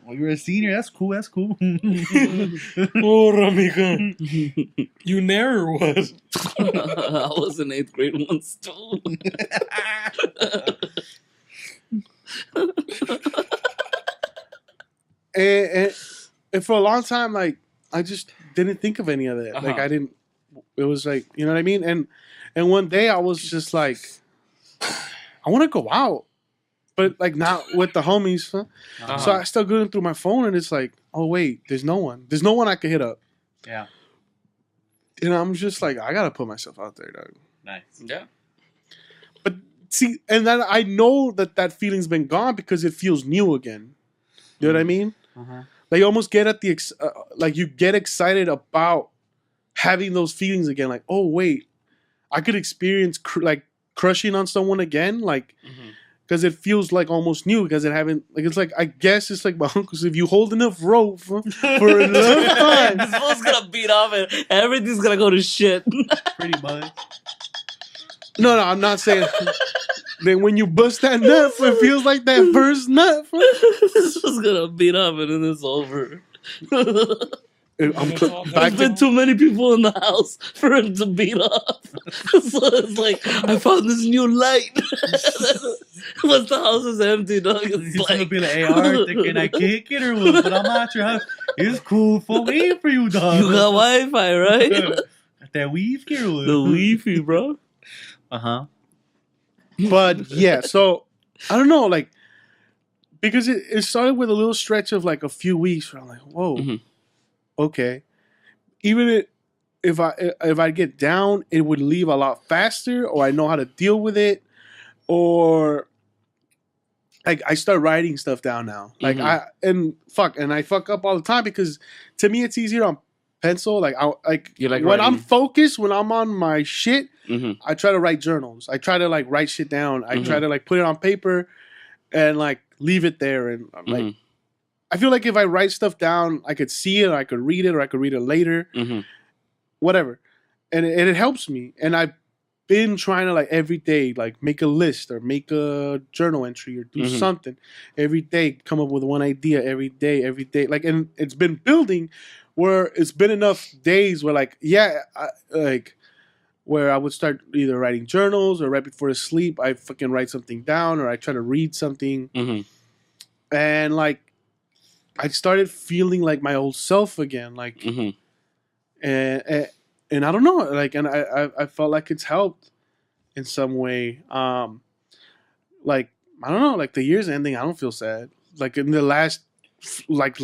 Well, you're a senior. That's cool. That's cool. Ora, mija. You never was. I was in 8th grade once too. And for a long time, like, I just didn't think of any of that. Like, I didn't. It was like, you know what I mean. And one day I was just like, I want to go out, but like not with the homies. Huh? So I start going through my phone, and it's like, oh wait, there's no one. There's no one I could hit up. Yeah. And I'm just like, I gotta put myself out there, dog. Nice. Yeah. But see, and then I know that feeling's been gone because it feels new again. You know what I mean? Like, you almost get at the like, you get excited about having those feelings again. Like, oh wait, I could experience crushing on someone again. Like, because it feels like almost new because it haven't, like, it's like, I guess it's like my uncles, if you hold enough rope for enough time. This fool's gonna beat off and everything's gonna go to shit. Pretty much. No, I'm not saying. Then when you bust that nut, it feels like that first nut. This was gonna beat up and then it's over. I'm It's all back There's to been too many people in the house for him to beat up. So it's like, I found this new light. Once the house is empty, dog, He's it's gonna like, be like, hey, Art, can I kick it or what? But I'm at your house. It's cool for waiting for you, dog. you got Wi-Fi, right? Got that weave here. The Wi-Fi, bro. But yeah, so I don't know, like, because it started with a little stretch of like a few weeks where I'm like, whoa, okay. Even if I get down, it would leave a lot faster, or I know how to deal with it, or like I start writing stuff down now. Like I fuck up all the time because to me it's easier on pencil. Like You like when writing? I'm focused, when I'm on my shit, Mm-hmm. I try to write journals. I try to like write shit down. I try to like put it on paper and like leave it there. And like, I feel like if I write stuff down, I could see it, or I could read it, or I could read it later, whatever. And it helps me. And I've been trying to like every day, like make a list or make a journal entry or do something every day, come up with one idea every day. Like, and it's been building where it's been enough days where like, where I would start either writing journals or right before sleep, I fucking write something down or I try to read something. And like, I started feeling like my old self again. Like, and I don't know, like, and I felt like it's helped in some way. Like, I don't know, like the year's ending, I don't feel sad. Like in the last, like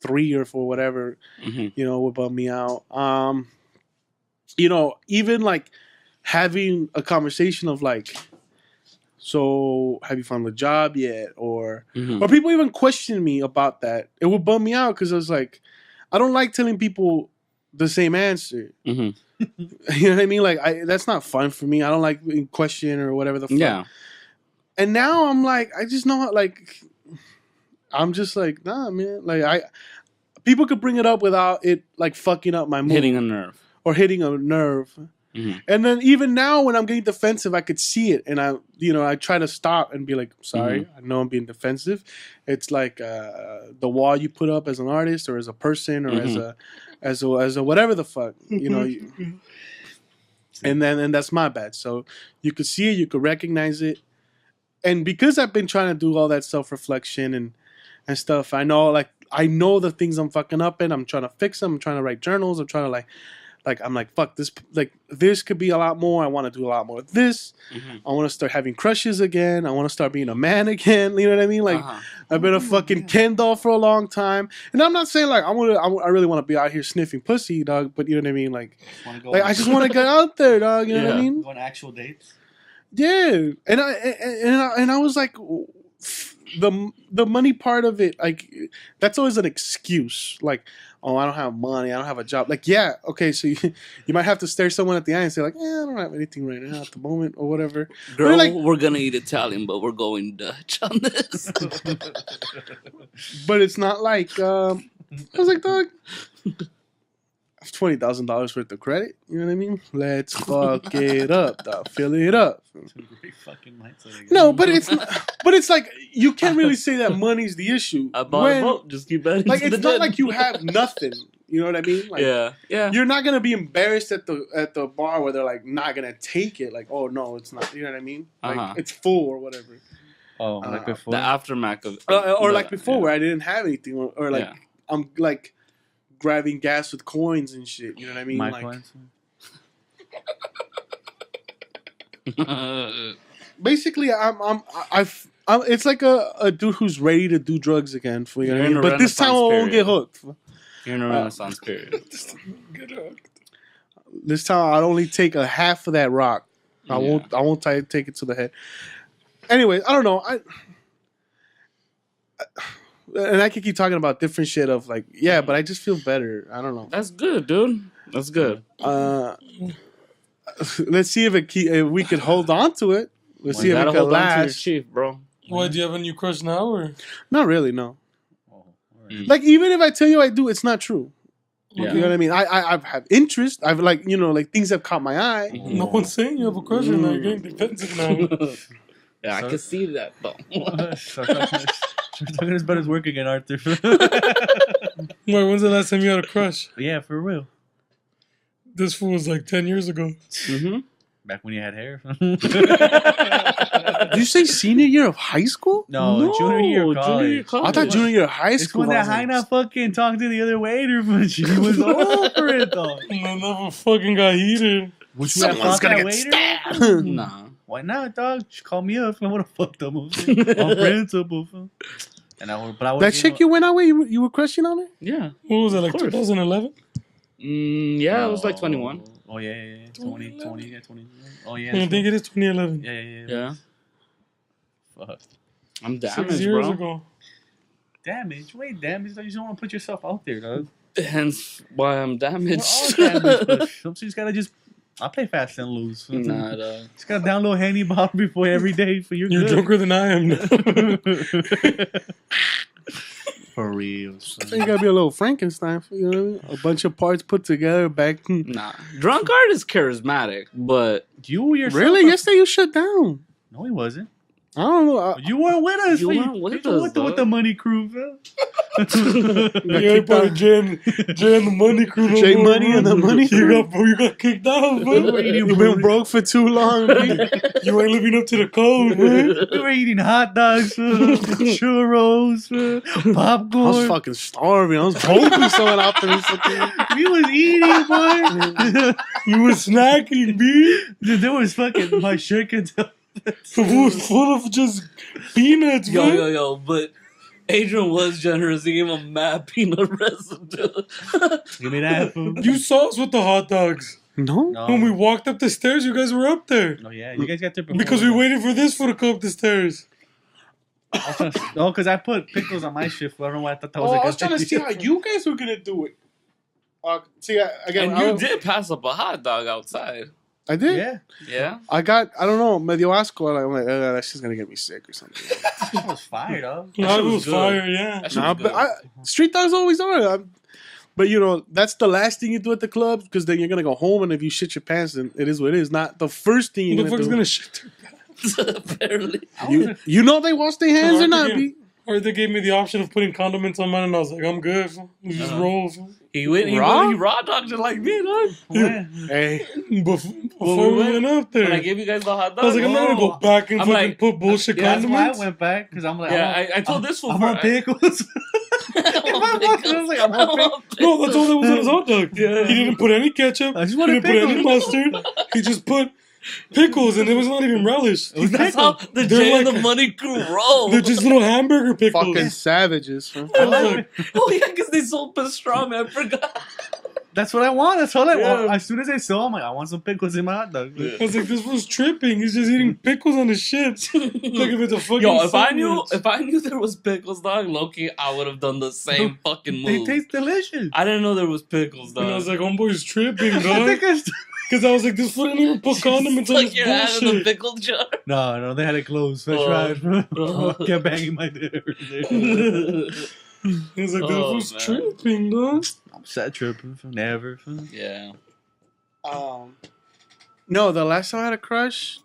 3 or 4, whatever, you know, would bum me out. You know, even like having a conversation of like, so have you found a job yet? Or people even question me about that. It would bum me out because I was like, I don't like telling people the same answer. You know what I mean? Like, that's not fun for me. I don't like being questioned or whatever the fuck. Yeah. And now I'm like, I just know, like, I'm just like, nah, man. Like, people could bring it up without it like fucking up my mood. Hitting a nerve. Or hitting a nerve. And then even now when I'm getting defensive, I could see it. And I try to stop and be like, sorry, I know I'm being defensive. It's like the wall you put up as an artist or as a person or as a whatever the fuck, you know. And that's my bad. So you could see it, you could recognize it. And because I've been trying to do all that self-reflection and stuff, I know the things I'm fucking up in. I'm trying to fix them. I'm trying to write journals. I'm trying to I'm like, fuck this. Like, this could be a lot more. I want to do a lot more of this. I want to start having crushes again. I want to start being a man again. You know what I mean? Like, I've been a fucking Ken doll for a long time, and I'm not saying like I really want to be out here sniffing pussy, dog. But you know what I mean, like I just want to get out there, dog. You know what I mean? Go on actual dates. Yeah, and I was like, the money part of it, like that's always an excuse. Like, oh, I don't have money, I don't have a job. Like, yeah, okay, so you might have to stare someone at the eye and say like, yeah, I don't have anything right now at the moment or whatever. Girl, like, we're gonna eat Italian, but we're going Dutch on this. But it's not like I was like, dog, I have $20,000 worth of credit. You know what I mean? Let's fuck it up, dog. Fill it up. Great fucking mindset. No, but it's like you can't really say that money's the issue. I bought a boat. Just keep betting. Like to it's the not dead. like you have nothing. You know what I mean? Like, yeah. You're not gonna be embarrassed at the bar where they're like not gonna take it. Like, oh no, it's not. You know what I mean? Like it's full or whatever. Oh, like before. The aftermath of, Or like before where I didn't have anything, or like I'm like grabbing gas with coins and shit. You know what I mean? My like, coins. basically, I'm it's like a dude who's ready to do drugs again. For you know what I mean? But this time I won't get hooked. You're in a renaissance period. This time I'll only take a half of that rock. I won't take it to the head. Anyway, I don't know. And I can keep talking about different shit of like, yeah, but I just feel better. I don't know. That's good, dude. That's good. Let's see if we can hold on to it. Let's see if it can hold on to your last. chief, bro. Why, do you have a new crush now, or? Not really, no. Like, even if I tell you I do, it's not true. Yeah. You know what I mean? I have interest. I've like, you know, like things have caught my eye. No one's saying you have a crush, and you're getting defensive now. Yeah, I can see that though. Talking about his work again, Arthur. Wait, when's the last time you had a crush? Yeah, for real. This fool was like 10 years ago. Mm-hmm. Back when you had hair. Did you say senior year of high school? No, junior year of college. I thought junior year of high It's school. when that Heina fucking talked to the other waiter, but she was over it though. And I never fucking got heated. Someone's gonna get stabbed. Nah. Why not, dog? She called me up. I would have fucked them on principle. And that chick you went out with, you were crushing on her? Yeah. What was that, like 2011? Yeah, it was like 21. Oh, yeah. 20, yeah, 20. Oh, yeah. I think it is 2011. Yeah. Fuck. I'm 6 damaged, years bro. ago. Damaged? Wait, damaged? You just don't want to put yourself out there, dog. Hence why I'm damaged. We're all damaged, but sometimes you gotta just... I play fast and loose. Nah, dog. Just gotta download Henny bottle before every day for your You're good. drunker than I am now. For real. So you gotta be a little Frankenstein. You know what I mean? A bunch of parts put together back. Nah. Drunk art is charismatic, but... You yourself... Really? Yesterday you shut down. No, he wasn't. I don't know. You weren't with us. You weren't with us, with the money crew, bro. Yeah, part of Jay and the money crew. No Jay more, Money bro. and the money crew. You got kicked out, bro. You've been broke for too long. You ain't living up to the code, man. We were eating hot dogs, churros, popcorn. I was fucking starving. I was hoping someone out there was fucking... We was eating, boy. You was snacking, B. Dude, there was fucking my shirt could tell. It was full of just peanuts, man. Yo, but Adrian was generous. He gave him a mad peanut residue. Give me that food. You saw us with the hot dogs. No? When we walked up the stairs, you guys were up there. Oh, yeah. You guys got there before. Because we waited for this fool to come up the stairs. No, because I put pickles on my shift. I don't know why I thought that was I was trying to see how you guys were gonna do it. Again, And you did pass up a hot dog outside. I did. Yeah. Yeah? I don't know, medio asco. I'm like, that's just gonna get me sick or something. That was fire, dog. No, it was good. fire, yeah. That shit Nah, was but good. street dogs always are. But you know, that's the last thing you do at the club because then you're gonna go home, and if you shit your pants, then it is what it is. Not the first thing Who you're the gonna fuck's do. gonna shit their pants? Apparently. You know they wash their hands or not, B? Or they gave me the option of putting condiments on mine, and I was like, I'm good. You just roll. He raw dogged it like me, dog. Yeah. Hey, Before we went up there. When I gave you guys the hot dog. I was like, I'm not gonna go back and I'm fucking like, put bullshit That's why I condiments. went back, because I'm like, Yeah, I told this fool I'm for on pickles. I was like, I'm on No, that's all that was on his hot dog. Yeah. He didn't put any ketchup. I just He wanted didn't put any pickles. mustard. He just put pickles, and it was not even relish. That's how the They're Jay and like- the Money Crew roll. They're just little hamburger pickles. Fucking savages. Huh? I was like, Oh yeah, because they sold pastrami. I forgot. That's what I want. That's all I want. Yeah. As soon as I saw him, like, I want some pickles in my hot dog. I was like, this was tripping. He's just eating pickles on his shit. Like if it's a fucking Yo, sandwich. if I knew there was pickles, dog, Loki, I would have done the same fucking They move. taste delicious. I didn't know there was pickles, dog. And I was like, homeboy's tripping, I dog. think I st- Because I was like, this fool didn't even put condiments on Stuck this your hand in the bullshit. pickle jar. No, they had it closed. That's Oh. right. Kept banging my dinner. He was like, that Oh, was man. tripping, dog. I'm sad tripping. Never. Yeah. No, the last time I had a crush.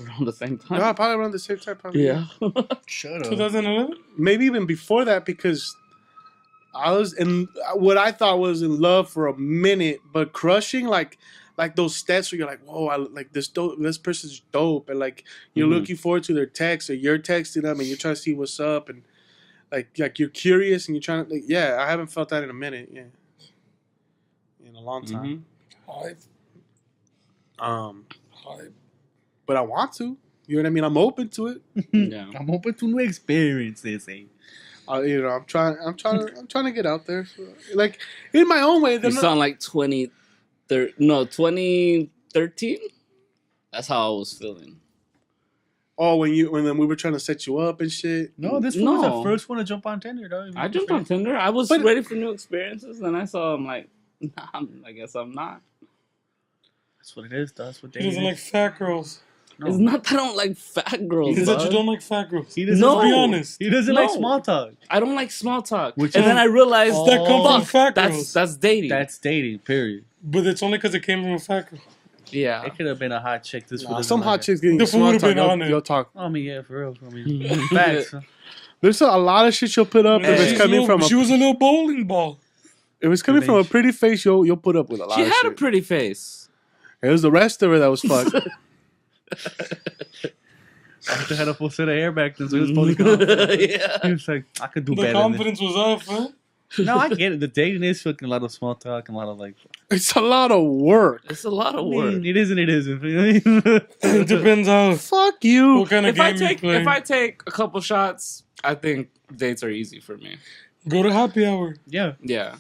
Around the same time. No, probably around the same time. Probably. Yeah. Shut up. 2011? Maybe even before that, because I was in what I thought was in love for a minute, but crushing like those stats where you're like, whoa, I like this dope, this person's dope, and like you're looking forward to their text, or you're texting them and you're trying to see what's up, and like you're curious and you're trying to I haven't felt that in a minute, in a long time. Hype. But I want to. You know what I mean? I'm open to it. Yeah. I'm open to new experiences. I'm trying to get out there. So, like in my own way. You sound like 2013? That's how I was feeling. Oh, when then we were trying to set you up and shit. No, this was No. the first one to jump on Tinder, dog. I jumped on Tinder. I was But- ready for new experiences, and I saw him like, nah, I guess I'm not. That's what it is. That's what He they doesn't like fat girls. It's not that I don't like fat girls. Is that you dog. don't like fat girls? He doesn't No. like, Be honest. He doesn't like No. small talk. I don't like small talk. Which and is- then I realized That come from fuck, fat girls. that's dating. That's dating, period. But it's only because it came from a fat girl. yeah. It could have been a hot chick. This Nah, would some hot chicks getting The fool small would've talk. been on it. You'll talk. I mean, yeah, for real. I mean, facts. There's a lot of shit you'll put up if it's coming from She was a little bowling ball. if it's coming from a pretty face. You'll put up with a lot She of had shit. a pretty face. It was the rest of her that was fucked. I had a full set of hair back then, so he was fully confident. Yeah. He was like, I could do The better than confidence was off, huh? this. No, I get it. The dating is fucking a lot of small talk and a lot of like. It's a lot of work. It's a lot of I work. mean, it is and it isn't. You know what I mean? It depends how Fuck you. what kind of If I game you play. take a couple shots, I think dates are easy for me. Go to happy hour. Yeah. Yeah.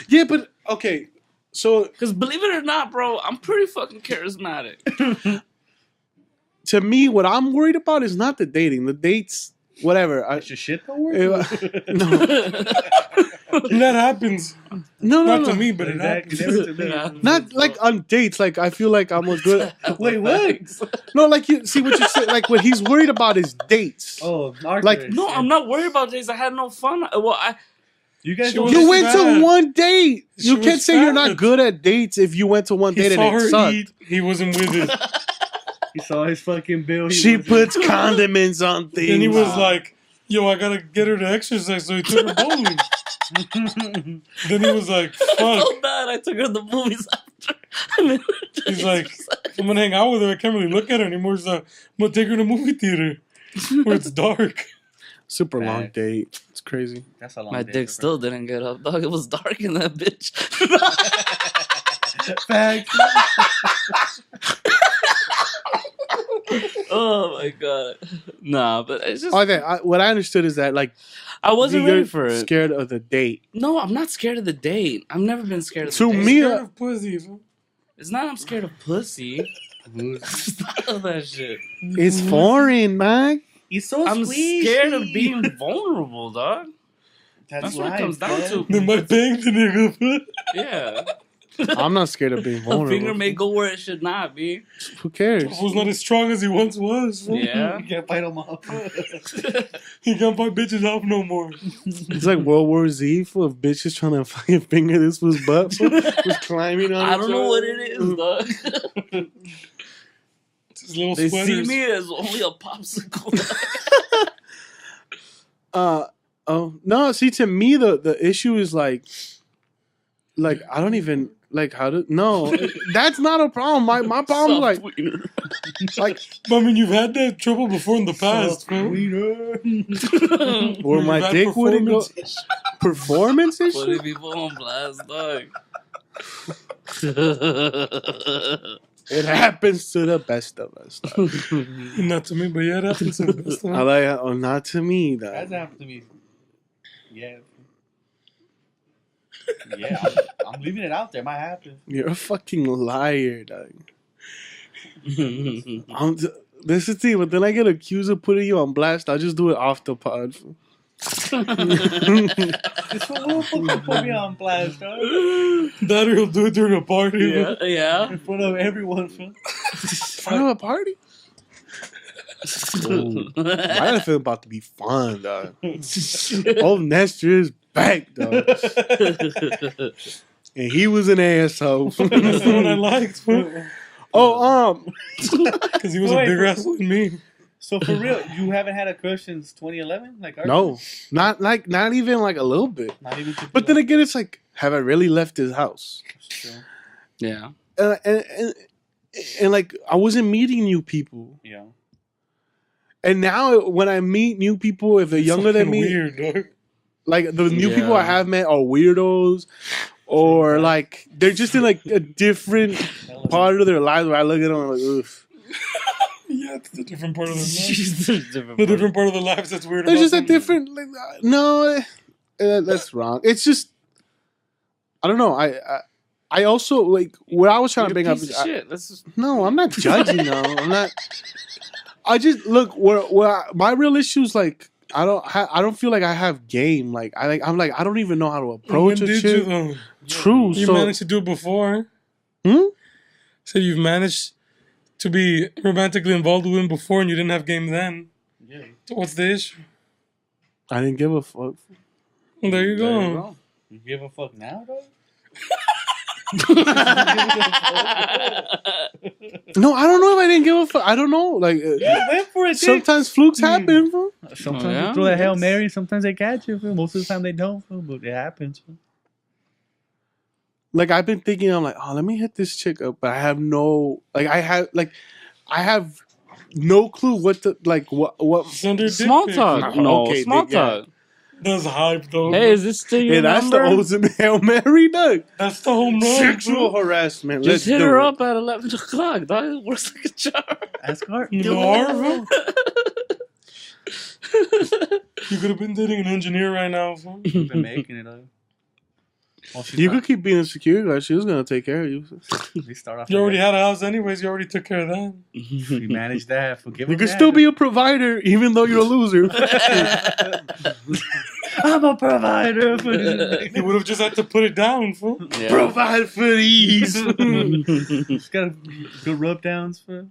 Yeah, but okay. So Because believe it or not, bro, I'm pretty fucking charismatic. to me, what I'm worried about is not the dating. The dates, whatever. It's your shit don't work. No, That happens. no, Not no. to me, but it Exactly. happens. Yeah. Not like on dates. Like I feel like I'm a good. Wait, what? No, like you see what you said. Like what he's worried about is dates. Oh, Like, No, I'm not worried about dates. I had no fun. Well, You guys She don't. was- You went fat. to one date. She You was can't say you're not fat. good at dates if you went to one He date saw and it her sucked. eat. He wasn't with it. He saw his fucking bill. She puts condiments on things. Then he was like, yo, I gotta get her to exercise, so he took her bowling. Then he was like, I fuck. felt bad. I took her to the movies after. He's like, I'm gonna hang out with her. I can't really look at her anymore. So I'm gonna take her to movie theater where it's dark. super long Facts. date. It's crazy. That's a long my day dick for still didn't get up, dog. It was dark in that bitch. Facts. Oh my god. Nah, but it's just Okay, what I understood is that like I wasn't you're ready for it. scared of the date. No, I'm not scared of the date. I've never been scared of the To date. me, Scared of pussy. It's not I'm scared of pussy. It's not of that shit. it's foreign, man. He's so I'm squeezed. scared of being vulnerable, dog. That's what it comes down to. Then my bang the nigga. Yeah. I'm not scared of being A finger vulnerable. may go where it should not be. Who cares? Who's not as strong as he once was. Yeah. You can't fight him off. He can't fight bitches off no more. It's like World War Z full of bitches trying to fucking finger this fool's butt. Just climbing on. I don't know what it is, dog. It's his little They sweaters. see me as only a popsicle. Oh no! See, to me, the issue is like I don't even like how to. No, that's not a problem. My problem is Soft wiener. like But I mean, you've had that trouble before in the past, bro. where my Bad dick wouldn't go. performance. performance and Putting shit. people on blast, dog. It happens to the best of us. Dog. Not to me, but yeah, it happens to the best of I them. like, oh, not to me, That's dog. happened to me. Yeah. Yeah, I'm leaving it out there. Might happen. You're a fucking liar, dog. This is the thing, but then I get accused of putting you on blast. I'll just do it off the pod. This fool will put me on blast, dog. That he'll do it during a party. Yeah, yeah. In front of everyone, fool. In front of a party? My film about to be fun, dog. Old Nestor is back, dog. And he was an asshole. That's the one I liked, fool. Because he was a bigger asshole than me. So for real, you haven't had a crush since 2011? Like ours? No, not even like a little bit. Not even. But then again, it's like, have I really left his house? Yeah. And like, I wasn't meeting new people. Yeah. And now when I meet new people, if they're younger than me, Weird, dog. like the new Yeah. people I have met are weirdos, or like they're just in like a different part of their lives where I look at them and I'm like, oof. Yeah, it's a different part of their life. Different The different part of their lives that's weird. There's about just a them. different. Like, no, that's wrong. It's just I don't know. I also like what I was trying to bring up. Piece of shit. That's just, No, I'm not judging. No, I'm not. I just look where my real issue is like I don't feel like I have game. Like I don't even know how to When approach a did you shit. though? True. You So managed to do it before. Hmm? So you've managed to be romantically involved with him before, and you didn't have game then. Yeah. So what's the issue? I didn't give a fuck. Well, there you go. there you go. You give a fuck now, dog? No, I don't know if I didn't give a fuck. I don't know. Like You went for it, sometimes flukes happen. Bro. Sometimes Oh, yeah? you throw a Hail Yes. Mary, sometimes they catch you. Fool. Most of the time they don't, fool, but it happens. Fool. Like I've been thinking, I'm like, oh, let me hit this chick up, but I have no, I have no clue what the what. Send her dick small pic. talk. No, Okay, small yeah. talk. That's hype, though. Hey, is this still your Yeah, that's the number? ultimate Hail Mary, dog. That's the home run. Sexual bro. harassment. Just Let's hit do her it. up at 11 o'clock. Dog. It works like a charm. Ask her. No, you could have been dating an engineer right now. Fool. You've been making it, dog. Well, she's You not- could keep being a security guard. She was gonna take care of you. They start off. You already like had a house anyways. You already took care of that. that. We managed that. Forgive You could still be a provider, even though you're a loser. I'm a provider. For You would have just had to put it down, fool. Yeah. Provide for these. Just got good rub downs for.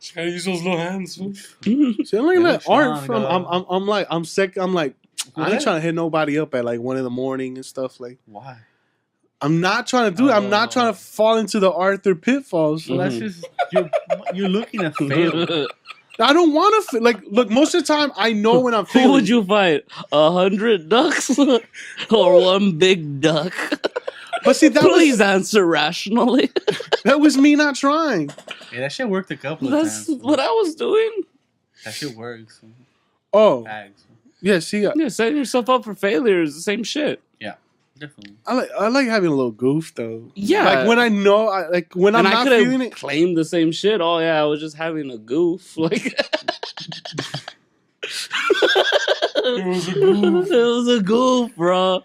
Just gotta use those little hands, fool. See, I'm looking They at look art strong, from. dog. I'm sick. I'm like, I ain't What? trying to hit nobody up at like 1 a.m. and stuff. Like, Why? I'm not trying to do it. I'm not trying to fall into the Arthur pitfalls. So that's just you're looking to fail. I don't want to. Look. Most of the time, I know when I'm Who failing. would you fight? 100 ducks or one big duck? But see, Please answer rationally. that was me not trying. Yeah, that shit worked a couple of That's times. what I was doing. That shit works. Oh, Bags. yeah. See, Yeah, setting yourself up for failure is the same shit. Definitely. I like having a little goof though. Yeah. Like when I know, when I'm And I not could feeling have it. claimed the same shit. Oh yeah, I was just having a goof. Like It was a goof. it was a goof, bro.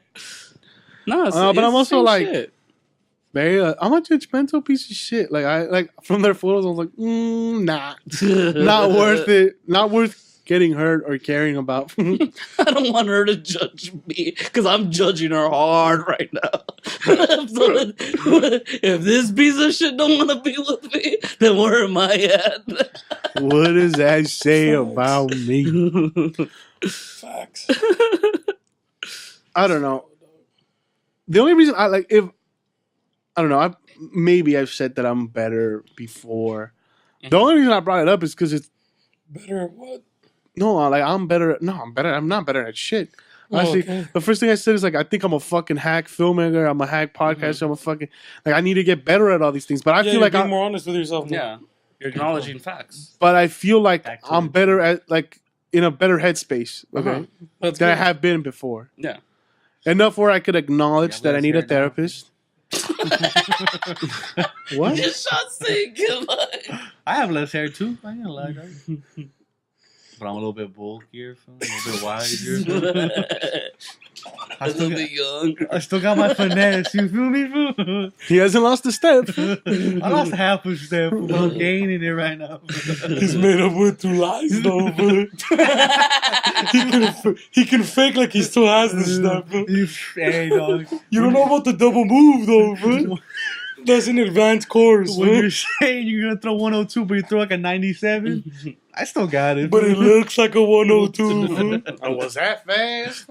No, it's, But it's I'm the also same like- shit. Very, I'm a judgmental piece of shit. Like from their photos, I was like, nah, not worth it. Not worth getting hurt or caring about. I don't want her to judge me because I'm judging her hard right now. So, if this piece of shit don't want to be with me, then where am I at? What does that say about me? Facts. I don't know. The only reason I don't know. Maybe I've said that I'm better before. The only reason I brought it up is because it's Better at what? I'm better. I'm not better at shit. Oh, Actually, okay. the first thing I said is I think I'm a fucking hack filmmaker. I'm a hack podcaster. I'm a fucking I need to get better at all these things. But I Yeah, feel like you're I'm being more honest with yourself. Now. Yeah, you're acknowledging facts. but I feel like Back to I'm it. better at in a better headspace. Okay, That's than I good. have been before. Yeah, Enough where I could acknowledge Yeah, that I less need a hair now. therapist. What? Just shot saying like. I have less hair too. I ain't gonna lie, dog. But I'm a little bit bulkier, fool, a little bit wiser. A little bit young. I still got my finesse. You feel me, fool? He hasn't lost a step. I lost half a step. Fool. I'm gaining it right now. He's made up with 2 lies, though, but he can fake like he still has the step. But Hey, dog. you don't know about the double move, though, but that's an advanced course. When But you're saying you're gonna throw 102, but you throw like a 97, I still got it. it looks like a 102. I was that fast.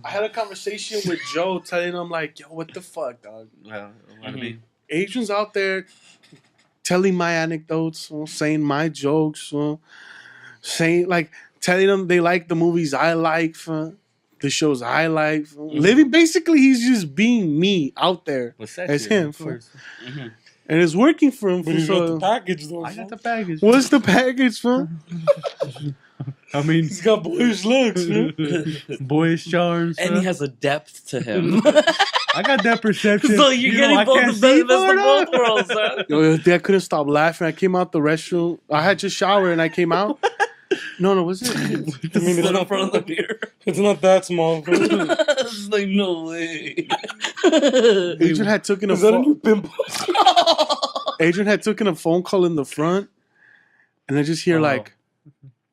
I had a conversation with Joe telling him, like, yo, what the fuck, dog? Well, what I mean, Adrian's out there telling my anecdotes, saying my jokes, saying, like, telling them they like the movies I like, the shows I like. Living, basically, he's just being me out there what's that as shit? him. Of course. And it's working for him. But he's got the So, package, though. I got the package. what's the package, for? I mean, He's got boyish looks, man. boyish charms. And he has a depth to him. I got that perception. So you're getting I both can't the see best of for both it. worlds, huh? Yo, I couldn't stop laughing. I came out the restroom. I had just showered and I came out. No, was it? I mean, Stood it's in not, front of the mirror. it's not that small. But It's like, no way. Adrian had taken a is that a new phone. pimple? Adrian had taken a phone call in the front, and I just hear like,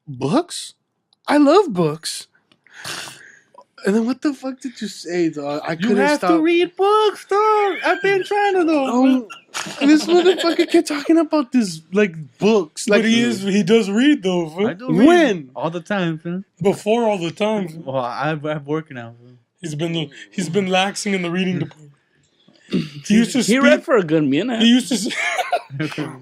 books. I love books. And then what the fuck did you say, dog? I You couldn't have stop. to read books, dog. I've been trying to though. This motherfucker kept talking about this like books. Like But he does read, though. I Fam. do read When? all the time, fam. Before all the time. Fam. Well, I've working now. Fam. He's been laxing in the reading department. He used to He speed, read for a good minute. He used to.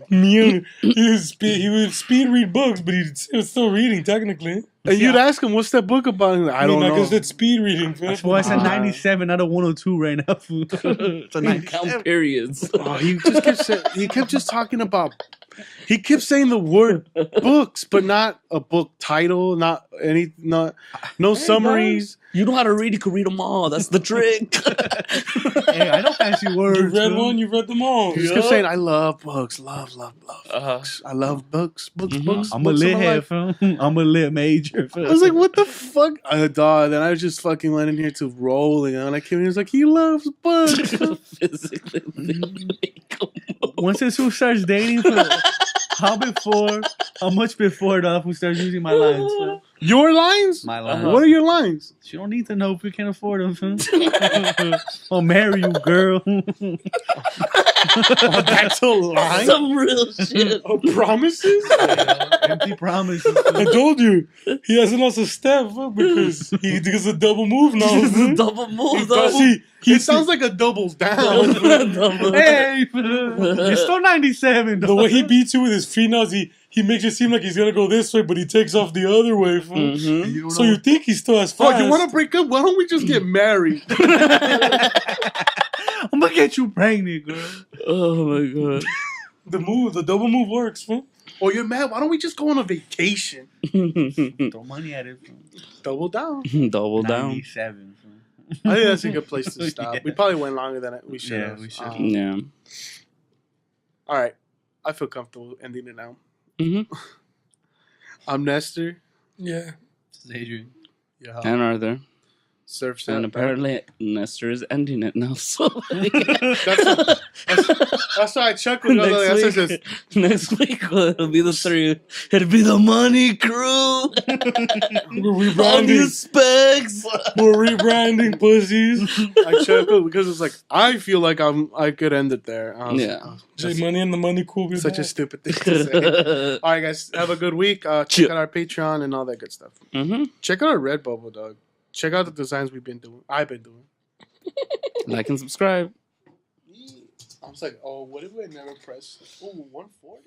He would speed read books, but he was still reading technically. And you'd ask him, "What's that book about?" And I don't Like know. I said, speed reading. Fam. That's why it's a 97, not a 102 right now. Fool. It's a 97. Count periods. Oh, he kept just talking about. He kept saying the word books, but not a book title, no summaries. You know how to read, you can read them all. That's the trick. Hey, I know fancy words. You read fool. one, you read them all. He just kept saying, "I love books, love Uh-huh. books. I love books, books." I'm a books lit of my head, life." fam. I'm a lit major. I was like, "What the fuck, dog?" And I was just fucking went in here to rolling, and I came in. He was like, "He loves books." Physically make 'em move. Once this fool starts dating, fam, how much before the fool starts using my lines? Fam? Your lines? My lines. What are your lines? She don't need to know if we can't afford them, fam. I'll marry you, girl. Oh, that's a line. Some real shit. Oh, promises? Empty promises. I told you he hasn't lost a step because he does a double move now. It's a double move, though. See, He sounds like a doubles down. Double. Hey, you're still 97. the way he beats you with his feet now is he makes it seem like he's gonna go this way, but he takes off the other way. Fool. Mm-hmm. So you think he still has Oh, fast? you want to break up? Why don't we just get married? I'm gonna get you pregnant, girl. Oh my god. the double move works, fool. Oh, you're mad? Why don't we just go on a vacation? Throw money at it. Double down. Double down. 97. I think that's a good place to stop. Yeah. We probably went longer than we should Yeah, have. we should. Yeah. All right. I feel comfortable ending it now. Mm-hmm. I'm Nestor. Yeah. This is Adrian. Yeah. And Arthur. Surf And apparently Nestor is ending it now. So that's why I chuckled. next week it'll be the three. It'll be the money crew. We're All rebranding. these specs. We're rebranding pussies. I chuckled because it's like I feel like I could end it there. I was Yeah. like, oh, J that's Money and the money cool. such a stupid thing to say. All right, guys, have a good week. Check Chill. out our Patreon and all that good stuff. Mm-hmm. Check out our Redbubble, dog. Check out the designs I've been doing. Like and subscribe. I was like, oh, what if I never press? Oh, 140?